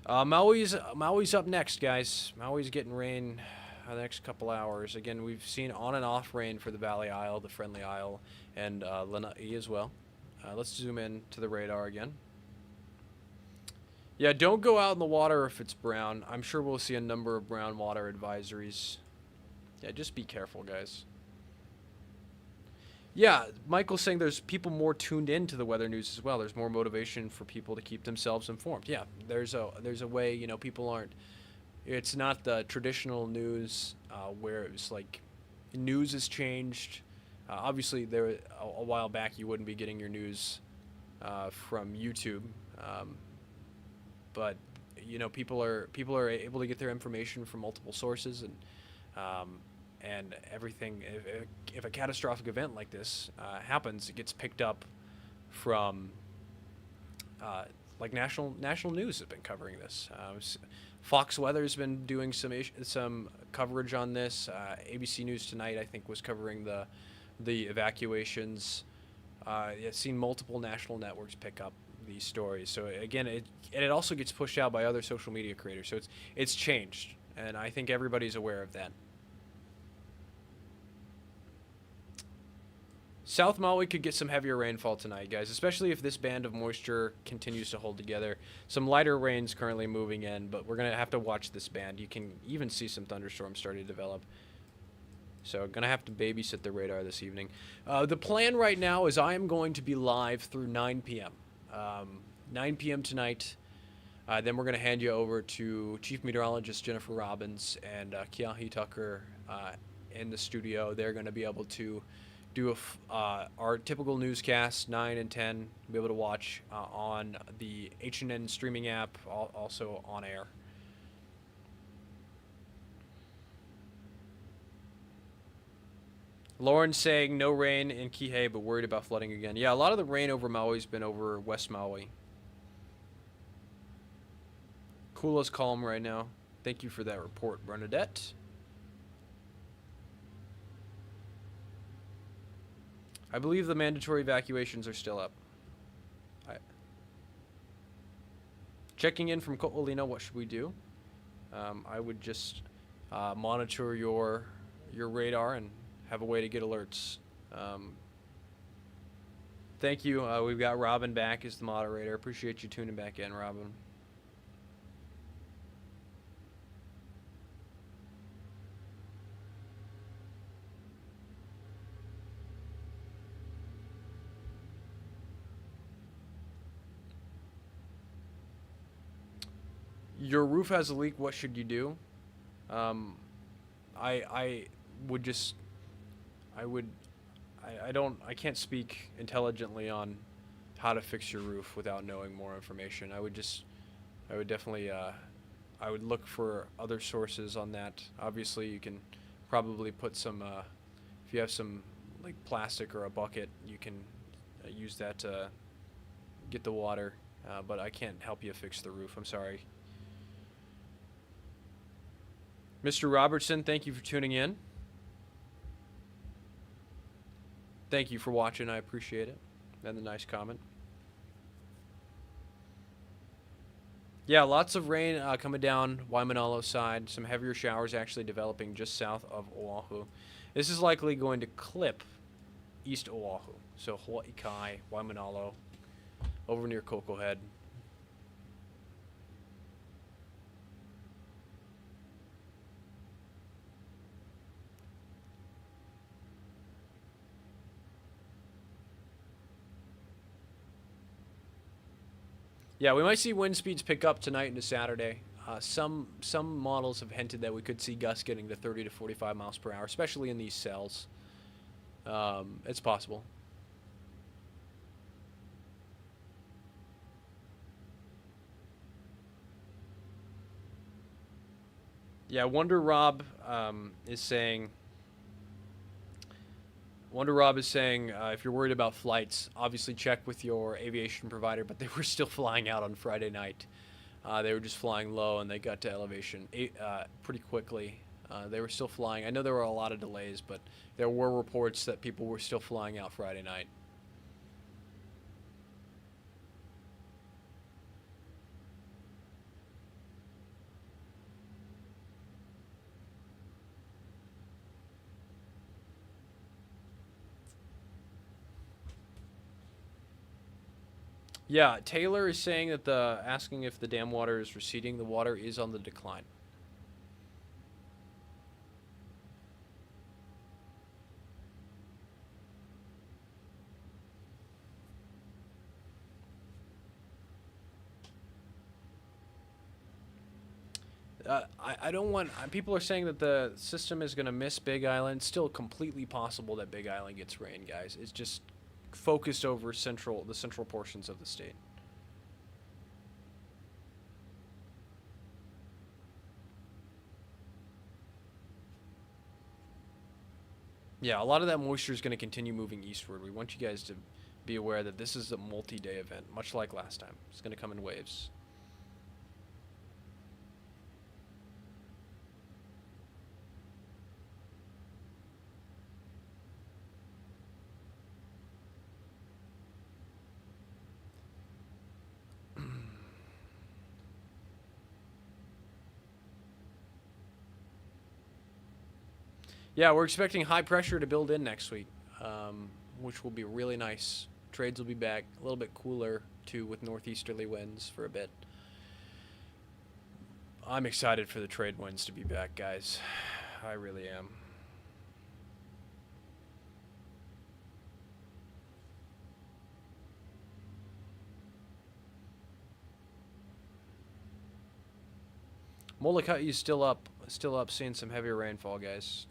Maui's up next, guys. Maui's getting rain the next couple hours. Again, we've seen on and off rain for the Valley Isle, the Friendly Isle, and Lanai as well. Let's zoom in to the radar again. Yeah, don't go out in the water if it's brown. I'm sure we'll see a number of brown water advisories. Yeah, just be careful, guys. Yeah, Michael's saying there's people more tuned into the weather news as well. There's more motivation for people to keep themselves informed. Yeah, there's a way, people aren't. It's not the traditional news where it was like news has changed. Obviously, a while back you wouldn't be getting your news from YouTube, um, but people are able to get their information from multiple sources, um, and everything. If a catastrophic event like this happens, it gets picked up from uh, like national news has been covering this. Fox Weather's been doing some coverage on this. ABC News Tonight, I think, was covering the evacuations. I've seen multiple national networks pick up these stories. So again, it also gets pushed out by other social media creators. So it's changed, and I think everybody's aware of that. South Maui could get some heavier rainfall tonight, guys, especially if this band of moisture continues to hold together. Some lighter rain's currently moving in, but we're going to have to watch this band. You can even see some thunderstorms starting to develop. So going to have to babysit the radar this evening. The plan right now is I am going to be live through 9 p.m. 9 p.m. tonight. Then we're going to hand you over to Chief Meteorologist Jennifer Robbins and Keahi Tucker in the studio. They're going to be able to do our typical newscast, 9 and 10, be able to watch on the H&N streaming app, also on air. Lauren's saying no rain in Kihei, but worried about flooding again. Yeah, a lot of the rain over Maui's been over West Maui. Kula's calm right now. Thank you for that report, Bernadette. I believe the mandatory evacuations are still up. Checking in from Ko'olina, what should we do? I would just monitor your radar and have a way to get alerts. Thank you. We've got Robin back as the moderator. Appreciate you tuning back in, Robin. Your roof has a leak. What should you do? I would just, I can't speak intelligently on how to fix your roof without knowing more information. I would definitely, I would look for other sources on that. Obviously, you can probably put some, if you have some like plastic or a bucket, you can use that to get the water. But I can't help you fix the roof. I'm sorry. Mr. Robertson, thank you for tuning in. Thank you for watching. I appreciate it. And the nice comment. Yeah, lots of rain coming down Waimanalo side. Some heavier showers actually developing just south of Oahu. This is likely going to clip East Oahu. So Hawaii Kai, Waimanalo, over near Coco Head. Yeah, we might see wind speeds pick up tonight into Saturday. Some models have hinted that we could see gusts getting to 30 to 45 miles per hour, especially in these cells. It's possible. Yeah, Wonder Rob is saying. Wonder Rob is saying, if you're worried about flights, obviously check with your aviation provider, but they were still flying out on Friday night. They were just flying low, and they got to elevation pretty quickly. They were still flying. I know there were a lot of delays, but there were reports that people were still flying out Friday night. Yeah, Taylor is saying that asking if the dam water is receding. The water is on the decline. I don't want. People are saying that the system is going to miss Big Island. Still completely possible that Big Island gets rain, guys. It's just focused over the central portions of the state. Yeah, a lot of that moisture is going to continue moving eastward. We want you guys to be aware that this is a multi-day event, much like last time. It's going to come in waves. Yeah, we're expecting high pressure to build in next week, which will be really nice. Trades will be back a little bit cooler, too, with northeasterly winds for a bit. I'm excited for the trade winds to be back, guys. I really am. Molokai is still up, seeing some heavier rainfall, guys.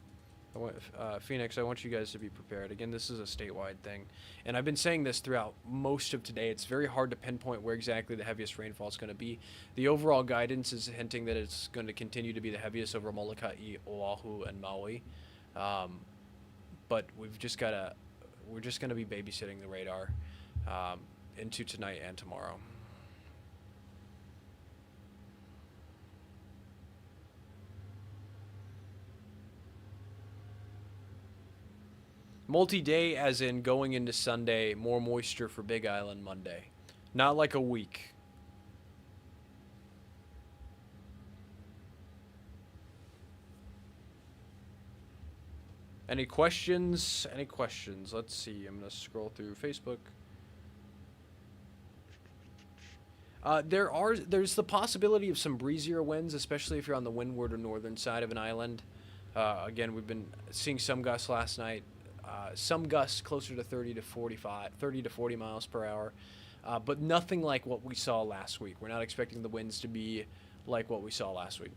Phoenix, I want you guys to be prepared. Again, this is a statewide thing. And I've been saying this throughout most of today. It's very hard to pinpoint where exactly the heaviest rainfall is going to be. The overall guidance is hinting that it's going to continue to be the heaviest over Molokai, Oahu, and Maui. But we're just going to be babysitting the radar into tonight and tomorrow. Multi-day as in going into Sunday, more moisture for Big Island Monday. Not like a week. Any questions? Any questions? Let's see. I'm going to scroll through Facebook. There's the possibility of some breezier winds, especially if you're on the windward or northern side of an island. Again, we've been seeing some gusts last night. Some gusts closer to 30 to 40 miles per hour, but nothing like what we saw last week. We're not expecting the winds to be like what we saw last week.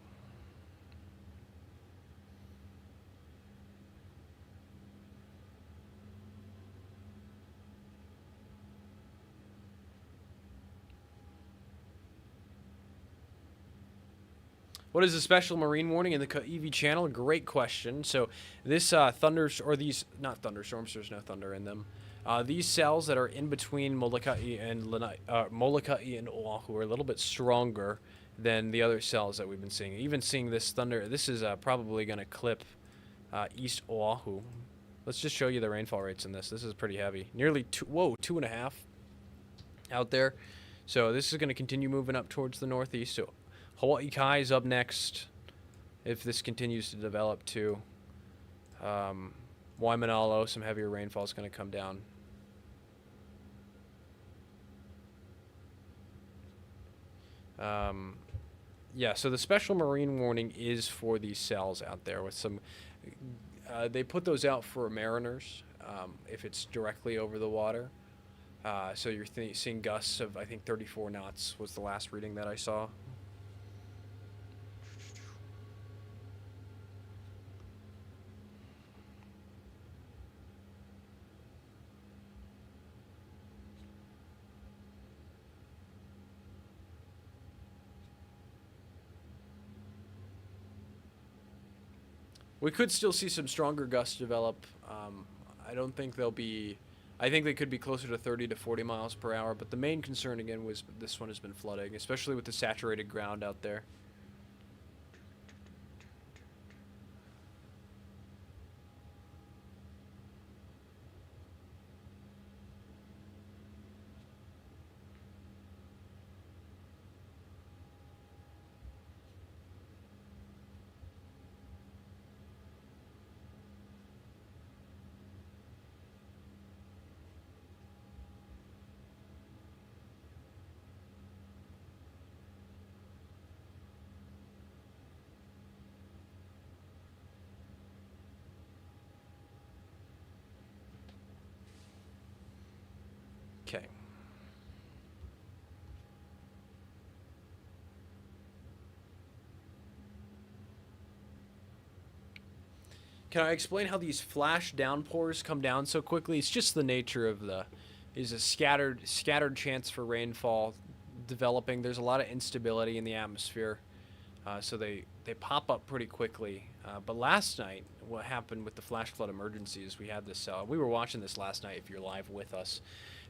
What is the special marine warning in the EV channel? Great question. So this not thunderstorms, there's no thunder in them. These cells that are in between Molokai and Oahu are a little bit stronger than the other cells that we've been seeing. Even seeing this thunder, this is probably going to clip East Oahu. Let's just show you the rainfall rates in this. This is pretty heavy. Nearly 2.5 out there. So this is going to continue moving up towards the northeast. So Hawaii Kai is up next if this continues to develop too. Waimanalo, some heavier rainfall is going to come down. Yeah, so the special marine warning is for these cells out there with some... they put those out for mariners if it's directly over the water. So you're seeing gusts of, I think, 34 knots was the last reading that I saw. We could still see some stronger gusts develop. I don't think they'll be... I think they could be closer to 30 to 40 miles per hour, but the main concern, again, was this one has been flooding, especially with the saturated ground out there. Okay. Can I explain how these flash downpours come down so quickly? It's just the nature of the is a scattered chance for rainfall developing. There's a lot of instability in the atmosphere, so they pop up pretty quickly. But last night, what happened with the flash flood emergencies? We had this. We were watching this last night. If you're live with us,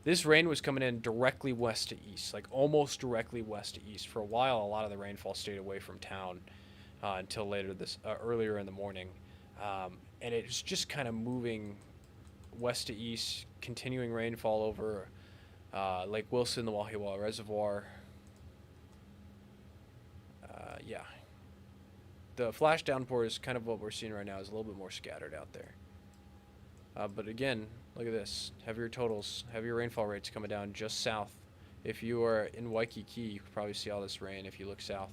this rain was coming in directly west to east, like almost directly west to east. For a while, a lot of the rainfall stayed away from town until later earlier in the morning. And it's just kind of moving west to east, continuing rainfall over Lake Wilson, the Wahiawa Reservoir. Yeah. The flash downpour is kind of what we're seeing right now, is a little bit more scattered out there. But again, look at this. Heavier totals, heavier rainfall rates coming down just south. If you are in Waikiki, you can probably see all this rain if you look south.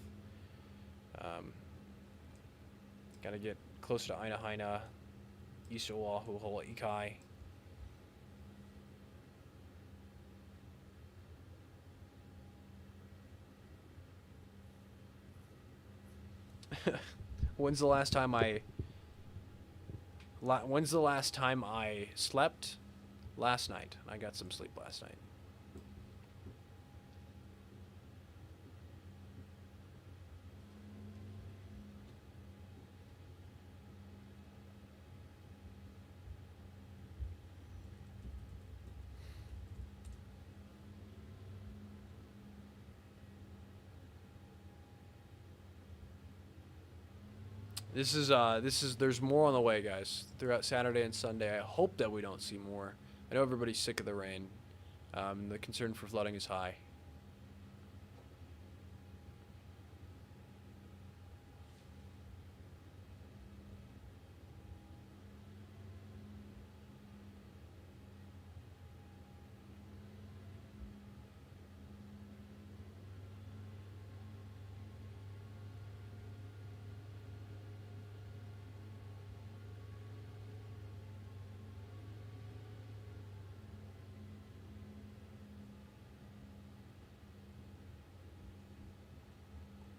Gotta get close to Ainahaina, east of Oahu, Hawaii. When's the last time I slept? Last night. I got some sleep last night. There's more on the way, guys, throughout Saturday and Sunday. I hope that we don't see more. I know everybody's sick of the rain. The concern for flooding is high.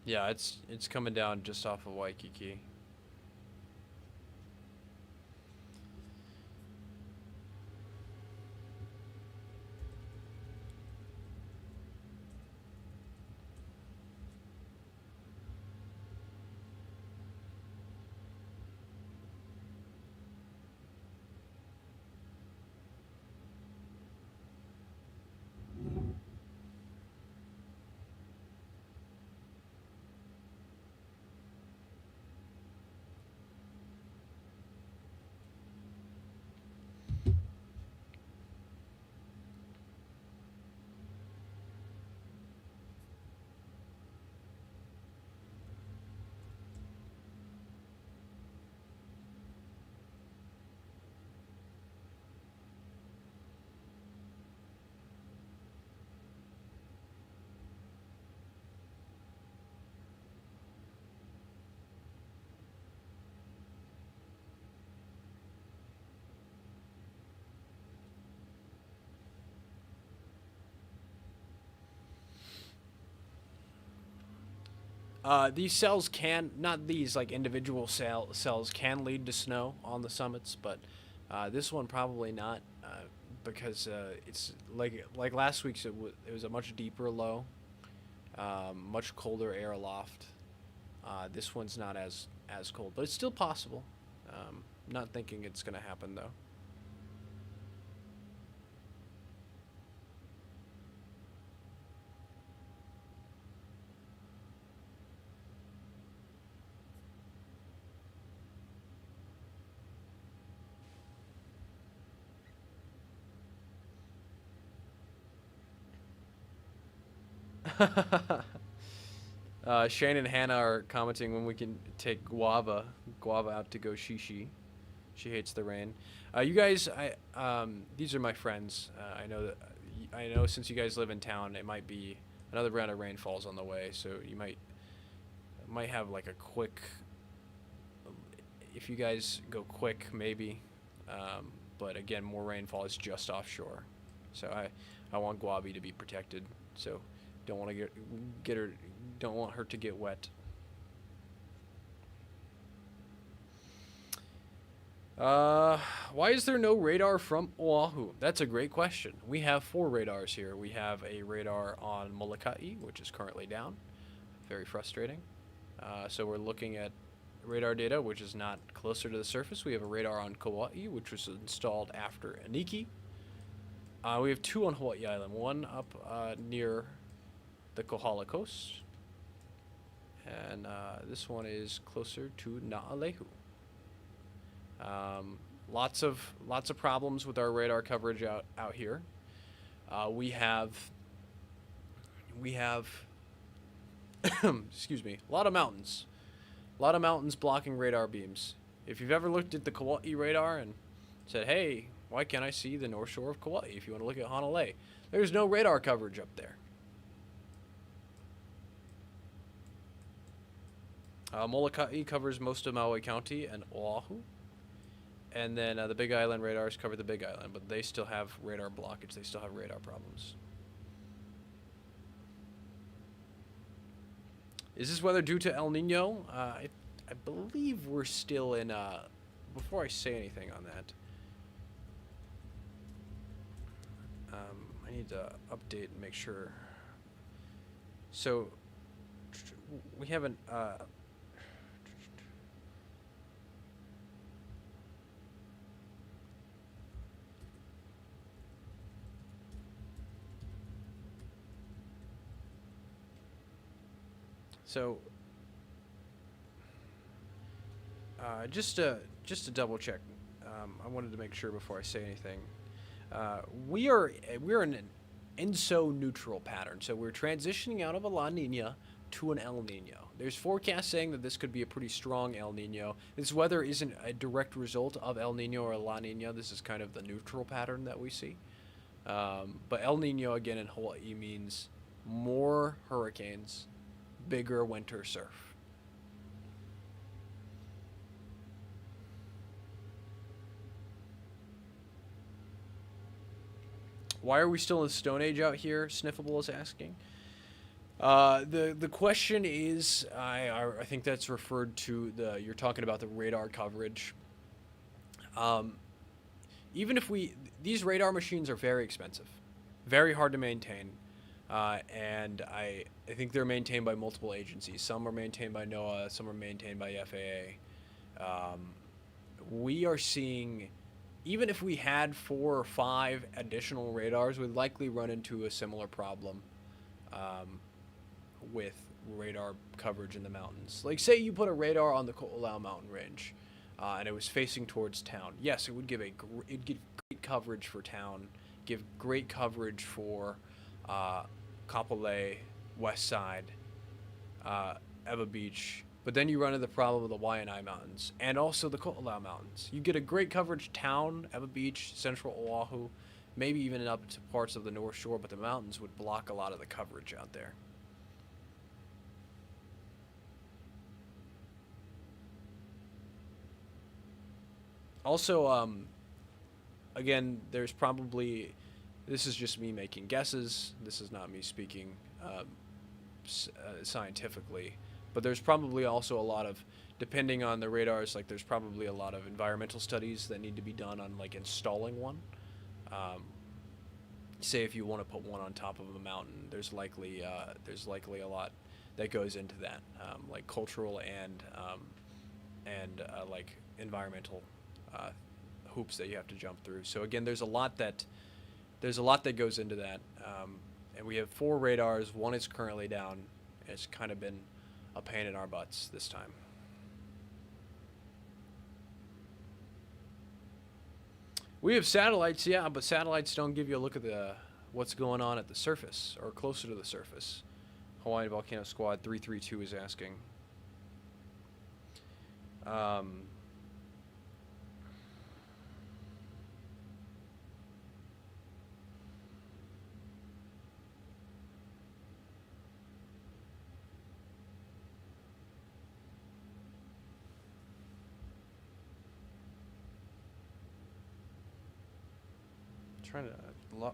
Yeah, it's coming down just off of Waikiki. These cells can, not these like individual cells can lead to snow on the summits, but this one probably not, because it's like last week's. It was a much deeper low, much colder air aloft. This one's not as cold, but it's still possible. Not thinking it's gonna happen though. Shane and Hannah are commenting when we can take Guava out to go shishi. She hates the rain. You guys, these are my friends. I know since you guys live in town, it might be another round of rainfalls on the way. So you might have like a quick. If you guys go quick, maybe. But again, more rainfall is just offshore. So I want Guavi to be protected. So don't want to get her. Don't want her to get wet. Uh, why is there no radar from Oahu? That's a great question. We have 4 radars here. We have a radar on Molokai, which is currently down. Very frustrating. So we're looking at radar data, which is not closer to the surface. We have a radar on Kauai, which was installed after Aniki. We have 2 on Hawaii Island. One up near the Kohala coast. And this one is closer to Na'alehu. Lots of problems with our radar coverage out here. We have excuse me, a lot of mountains blocking radar beams. If you've ever looked at the Kauai radar and said, hey, why can't I see the north shore of Kauai? If you want to look at Honolulu, there's no radar coverage up there. Molokai covers most of Maui County and Oahu. And then the Big Island radars cover the Big Island, but they still have radar blockage. They still have radar problems. Is this weather due to El Nino? I believe we're still in... before I say anything on that, I need to update and make sure. So, we haven't... So, just to double check, I wanted to make sure before I say anything. We're in an ENSO neutral pattern, so we're transitioning out of a La Nina to an El Nino. There's forecasts saying that this could be a pretty strong El Nino. This weather isn't a direct result of El Nino or La Nina. This is kind of the neutral pattern that we see. But El Nino again in Hawaii means more hurricanes, bigger winter surf. Why are we still in the Stone Age out here? Sniffable is asking. The question is, I think that's referred to you're talking about the radar coverage. Even if these radar machines are very expensive, very hard to maintain. And I think they're maintained by multiple agencies. Some are maintained by NOAA, some are maintained by FAA. We are seeing, even if we had 4 or 5 additional radars, we'd likely run into a similar problem with radar coverage in the mountains. Like, say you put a radar on the Ko'olau mountain range, and it was facing towards town. Yes, it would give it'd give great coverage for town, give great coverage for Kapolei, West Side, Eva Beach, but then you run into the problem of the Waianae Mountains and also the Ko'olau Mountains. You get a great coverage town, Eva Beach, central Oahu, maybe even up to parts of the North Shore, but the mountains would block a lot of the coverage out there. Also, again, there's probably... This is just me making guesses. This is not me speaking scientifically. But there's probably also a lot of, depending on the radars, like there's probably a lot of environmental studies that need to be done on like installing one. Say if you want to put one on top of a mountain, there's likely a lot that goes into that, like cultural and like environmental hoops that you have to jump through. So again, there's a lot that goes into that, and we have 4 radars. One is currently down. It's kind of been a pain in our butts this time. We have satellites, yeah, but satellites don't give you a look at what's going on at the surface or closer to the surface. Hawaiian Volcano Squad 332 is asking.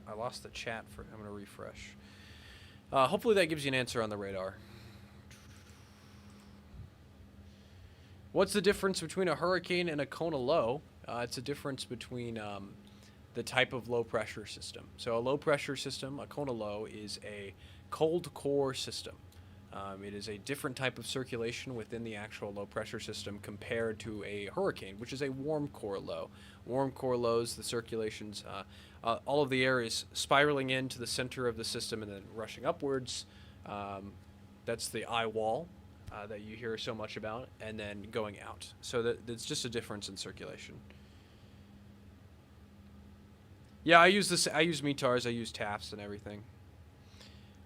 I lost the chat I'm going to refresh. Hopefully that gives you an answer on the radar. What's the difference between a hurricane and a Kona low? It's a difference between the type of low pressure system. So a low pressure system, a Kona low, is a cold core system. It is a different type of circulation within the actual low pressure system compared to a hurricane, which is a warm core low. Warm core lows, the circulations, all of the air is spiraling into the center of the system and then rushing upwards. That's the eye wall that you hear so much about, and then going out. So that's just a difference in circulation. Yeah, I use this. I use METARs. I use TAFs and everything.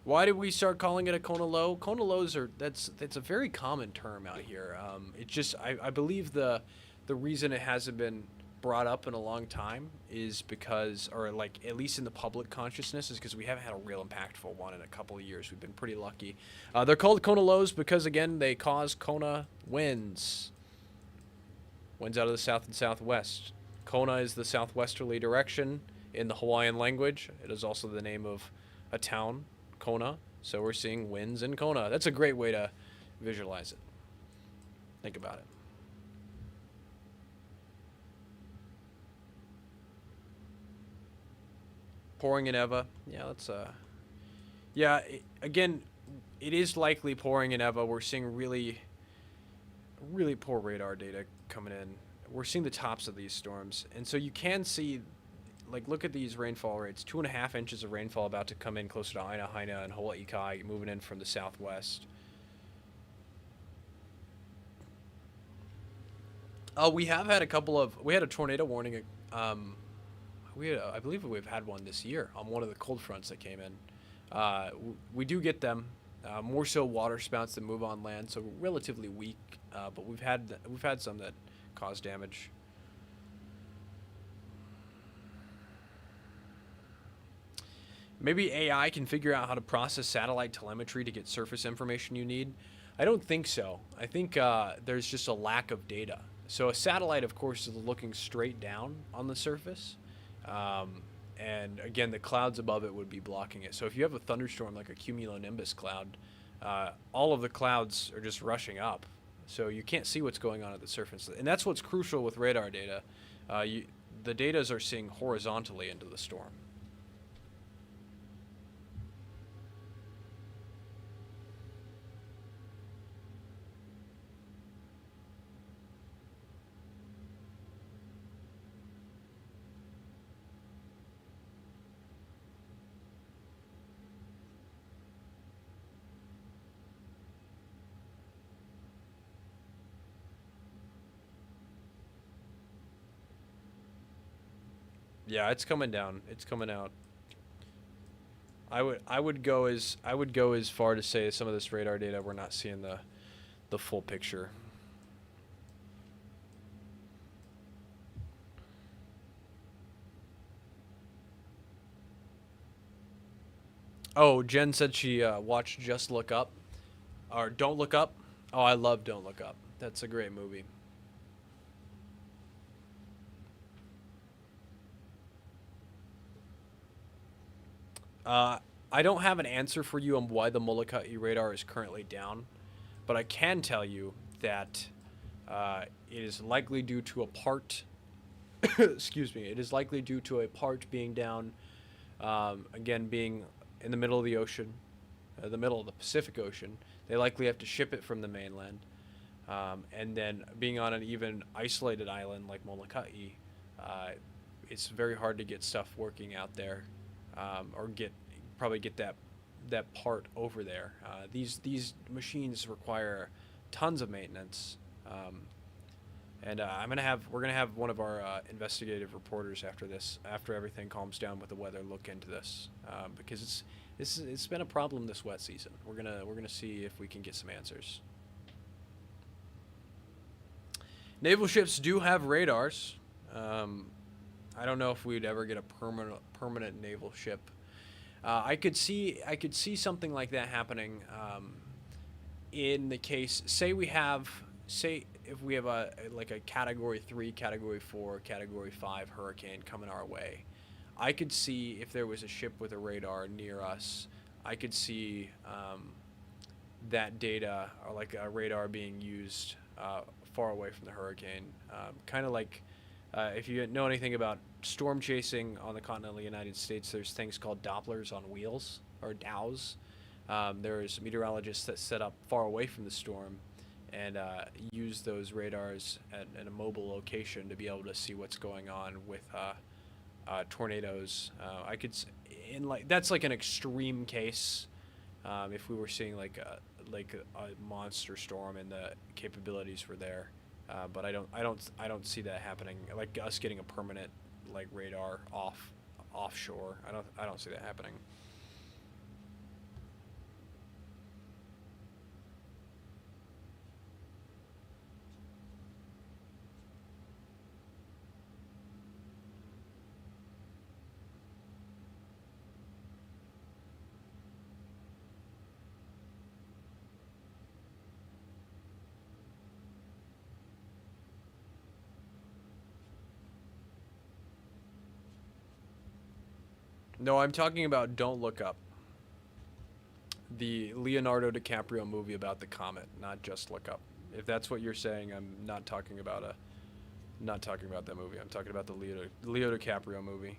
Why did we start calling it a Kona low? Kona lows are that's a very common term out here. It just I believe the reason it hasn't been brought up in a long time is because, or like at least in the public consciousness, is because we haven't had a real impactful one in a couple of years. We've been pretty lucky. They're called Kona lows because again they cause Kona winds. Winds out of the south and southwest. Kona is the southwesterly direction in the Hawaiian language. It is also the name of a town, Kona. So we're seeing winds in Kona. That's a great way to visualize it. Think about it. Pouring in Eva. Yeah, that's yeah, again, it is likely pouring in Eva. We're seeing really poor radar data coming in. We're seeing the tops of these storms. And so you can see, like, look at these rainfall rates. 2.5 inches of rainfall about to come in closer to Aina, Haina, and Hawaii Kai, moving in from the southwest. We have had we had a tornado warning. I believe we've had one this year on one of the cold fronts that came in. We do get them, more so water spouts that move on land, so relatively weak. But we've had some that cause damage. Maybe AI can figure out how to process satellite telemetry to get surface information you need. I don't think so. I think there's just a lack of data. So a satellite, of course, is looking straight down on the surface. And again, the clouds above it would be blocking it. So if you have a thunderstorm like a cumulonimbus cloud, all of the clouds are just rushing up. So you can't see what's going on at the surface. And that's what's crucial with radar data. The datas are seeing horizontally into the storm. Yeah, it's coming down. It's coming out. I would go as far to say some of this radar data we're not seeing the full picture. Oh, Jen said she watched Just Look Up, or Don't Look Up. Oh, I love Don't Look Up. That's a great movie. I don't have an answer for you on why the Molokai radar is currently down, but I can tell you that it is likely due to a part. Excuse me. It is likely due to a part being down. Again, being in the middle of the ocean, the middle of the Pacific Ocean. They likely have to ship it from the mainland, and then being on an even isolated island like Molokai, it's very hard to get stuff working out there, or probably get that part over there. These machines require tons of maintenance, and we're gonna have one of our investigative reporters after everything calms down with the weather, look into this, because it's been a problem this wet season. We're gonna see if we can get some answers. Naval ships do have radars. I don't know if we'd ever get a permanent naval ship. I could see something like that happening in the case. Say if we have a Category 3, Category 4, Category 5 hurricane coming our way. I could see if there was a ship with a radar near us. I could see that data, or like a radar being used far away from the hurricane, kind of like If you know anything about storm chasing on the continental United States, there's things called Dopplers on wheels, or DOWs. There's meteorologists that set up far away from the storm and use those radars at a mobile location to be able to see what's going on with tornadoes. That's like an extreme case. If we were seeing like a monster storm and the capabilities were there, but I don't see that happening. Like us getting a permanent like radar offshore. I don't see that happening. No, I'm talking about Don't Look Up, the Leonardo DiCaprio movie about the comet, not Just Look Up. If that's what you're saying, I'm not talking about that movie. I'm talking about the Leo DiCaprio movie.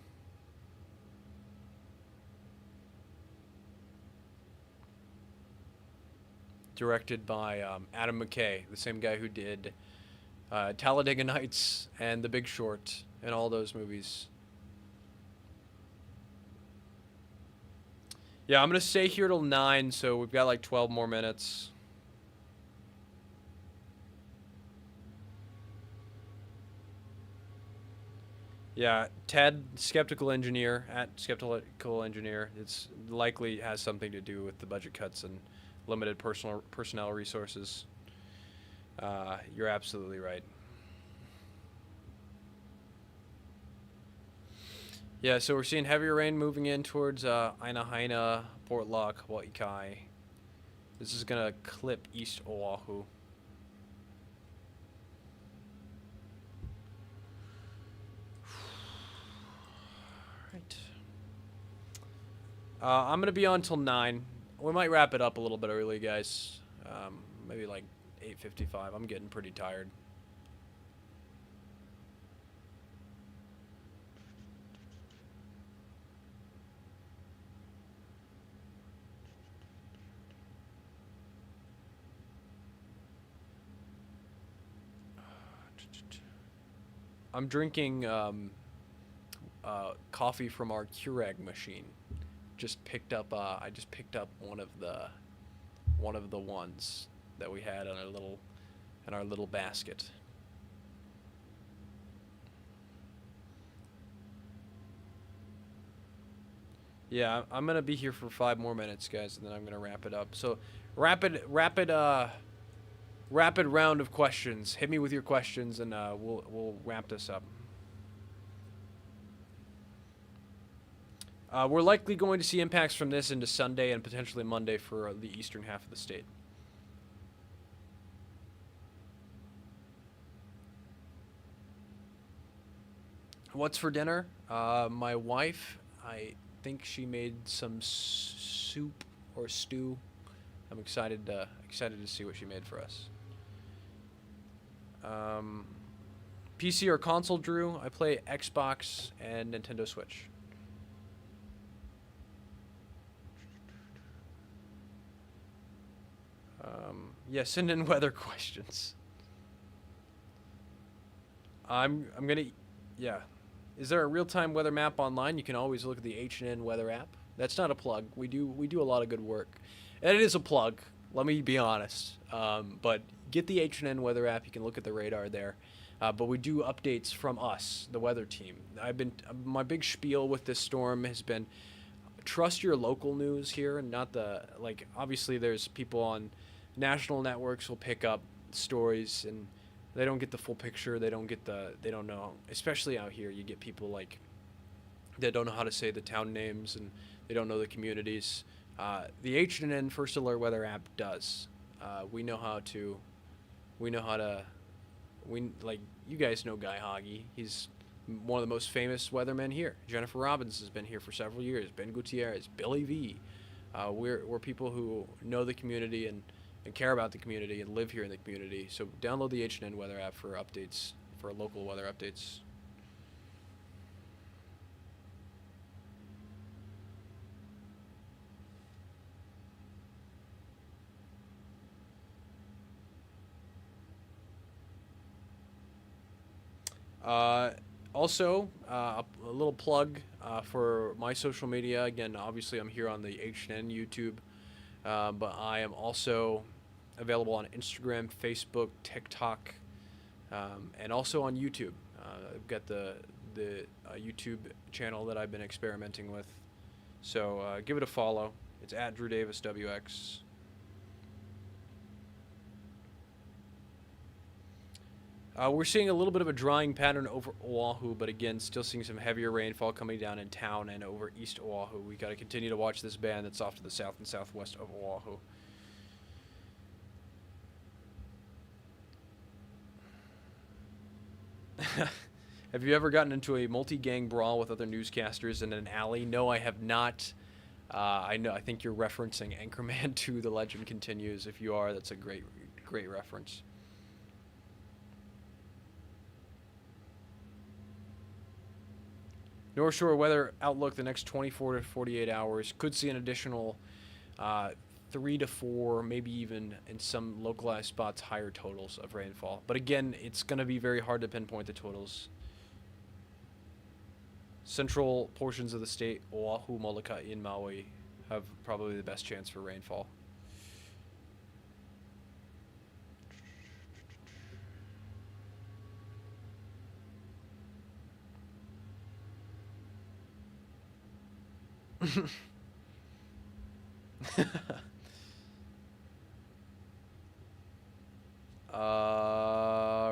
Directed by Adam McKay, the same guy who did Talladega Nights and The Big Short and all those movies. Yeah, I'm going to stay here till 9, so we've got like 12 more minutes. Yeah, Ted, skeptical engineer, at skeptical engineer. It's likely has something to do with the budget cuts and limited personnel resources. You're absolutely right. Yeah, so we're seeing heavier rain moving in towards Aina, Port Luck, Waikai. This is going to clip East Oahu. Right. I'm going to be on till 9. We might wrap it up a little bit early, guys. Maybe like 8:55. I'm getting pretty tired. I'm drinking coffee from our Keurig machine. I just picked up one of the ones that we had in our little basket. Yeah, I'm gonna be here for 5 more minutes, guys, and then I'm gonna wrap it up. So, rapid round of questions. Hit me with your questions, and we'll wrap this up. We're likely going to see impacts from this into Sunday and potentially Monday for the eastern half of the state. What's for dinner? My wife, I think she made some soup or stew. I'm excited to see what she made for us. PC or console, Drew? I play Xbox and Nintendo Switch. Yeah, send in weather questions. I'm gonna, yeah. Is there a real-time weather map online? You can always look at the H&N weather app. That's not a plug. We do a lot of good work, and it is a plug. Let me be honest. But get the H&N weather app. You can look at the radar there. But we do updates from us, the weather team. My big spiel with this storm has been trust your local news here, and not obviously there's people on national networks will pick up stories and they don't get the full picture. They don't know, especially out here, you get people like that don't know how to say the town names and they don't know the communities. The H&N First Alert Weather app does. We you guys know Guy Hoggy. He's one of the most famous weathermen here. Jennifer Robbins has been here for several years. Ben Gutierrez, Billy V. We're people who know the community and care about the community, and live here in the community. So download the H&N Weather app for updates, for local weather updates. Also, a little plug for my social media. Again, obviously, I'm here on the H&N YouTube, but I am also available on Instagram, Facebook, TikTok, and also on YouTube. I've got the YouTube channel that I've been experimenting with. So give it a follow. It's at Drew Davis WX. We're seeing a little bit of a drying pattern over Oahu, but again, still seeing some heavier rainfall coming down in town and over East Oahu. We got to continue to watch this band that's off to the south and southwest of Oahu. Have you ever gotten into a multi-gang brawl with other newscasters in an alley? No, I have not. I think you're referencing Anchorman 2: The Legend Continues. If you are, that's a great reference. North Shore weather outlook the next 24 to 48 hours. Could see an additional 3 to 4, maybe even in some localized spots, higher totals of rainfall. But again, it's going to be very hard to pinpoint the totals. Central portions of the state, Oahu, Molokai, and Maui, have probably the best chance for rainfall.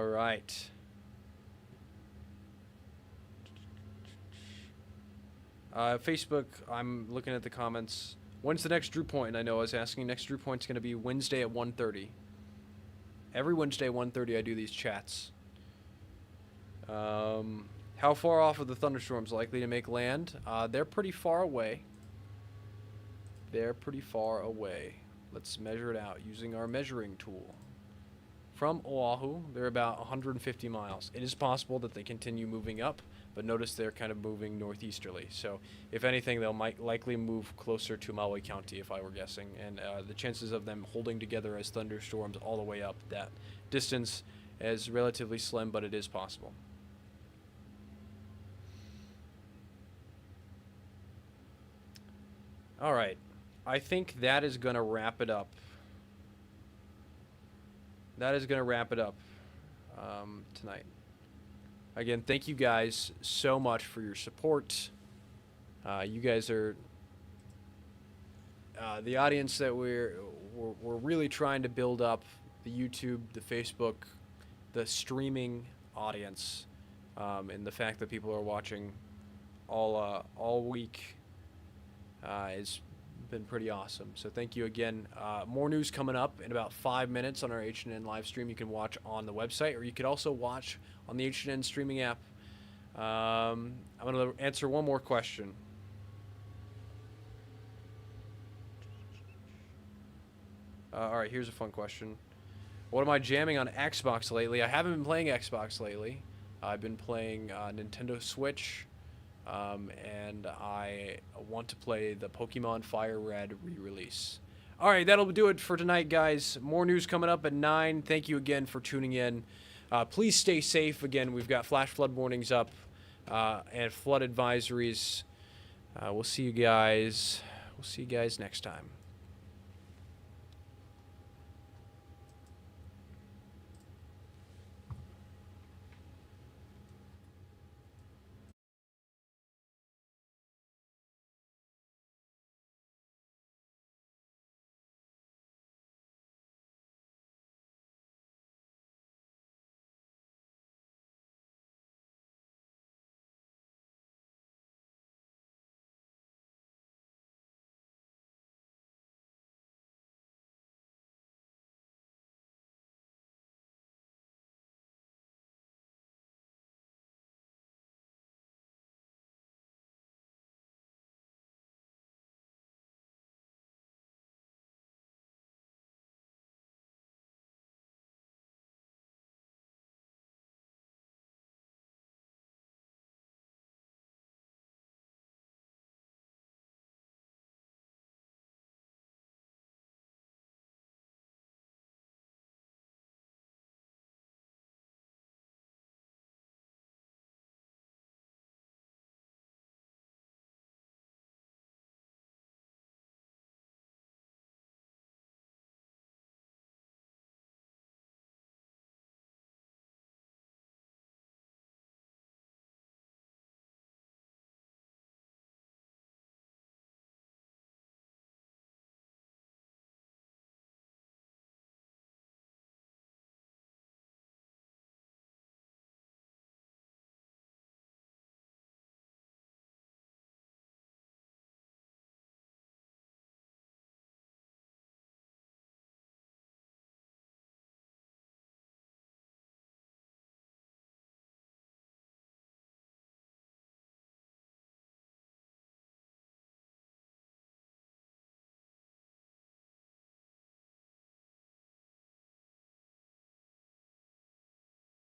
Right. Facebook, I'm looking at the comments. When's the next Drew Point? And I know I was asking. Next Drew Point's going to be Wednesday at 1:30. Every Wednesday at 1:30 I do these chats. How far off are the thunderstorms likely to make land? They're pretty far away. They're pretty far away. Let's measure it out using our measuring tool. From Oahu, they're about 150 miles. It is possible that they continue moving up, but notice they're kind of moving northeasterly. So if anything, they'll likely move closer to Maui County, if I were guessing. And the chances of them holding together as thunderstorms all the way up that distance is relatively slim, but it is possible. All right. I think that is going to wrap it up. That is going to wrap it up tonight. Again, thank you guys so much for your support. You guys are the audience that we're really trying to build up. The YouTube, the Facebook, the streaming audience, and the fact that people are watching all week is been pretty awesome. So thank you again. More news coming up in about 5 minutes on our H&N live stream. You can watch on the website, or you could also watch on the H&N streaming app. I'm going to answer one more question. All right, here's a fun question. What am I jamming on Xbox lately? I haven't been playing Xbox lately. I've been playing Nintendo Switch. And I want to play the Pokemon Fire Red re-release. All right, that'll do it for tonight, guys. More news coming up at 9. Thank you again for tuning in. Please stay safe. Again, we've got flash flood warnings up and flood advisories. We'll see you guys. We'll see you guys next time.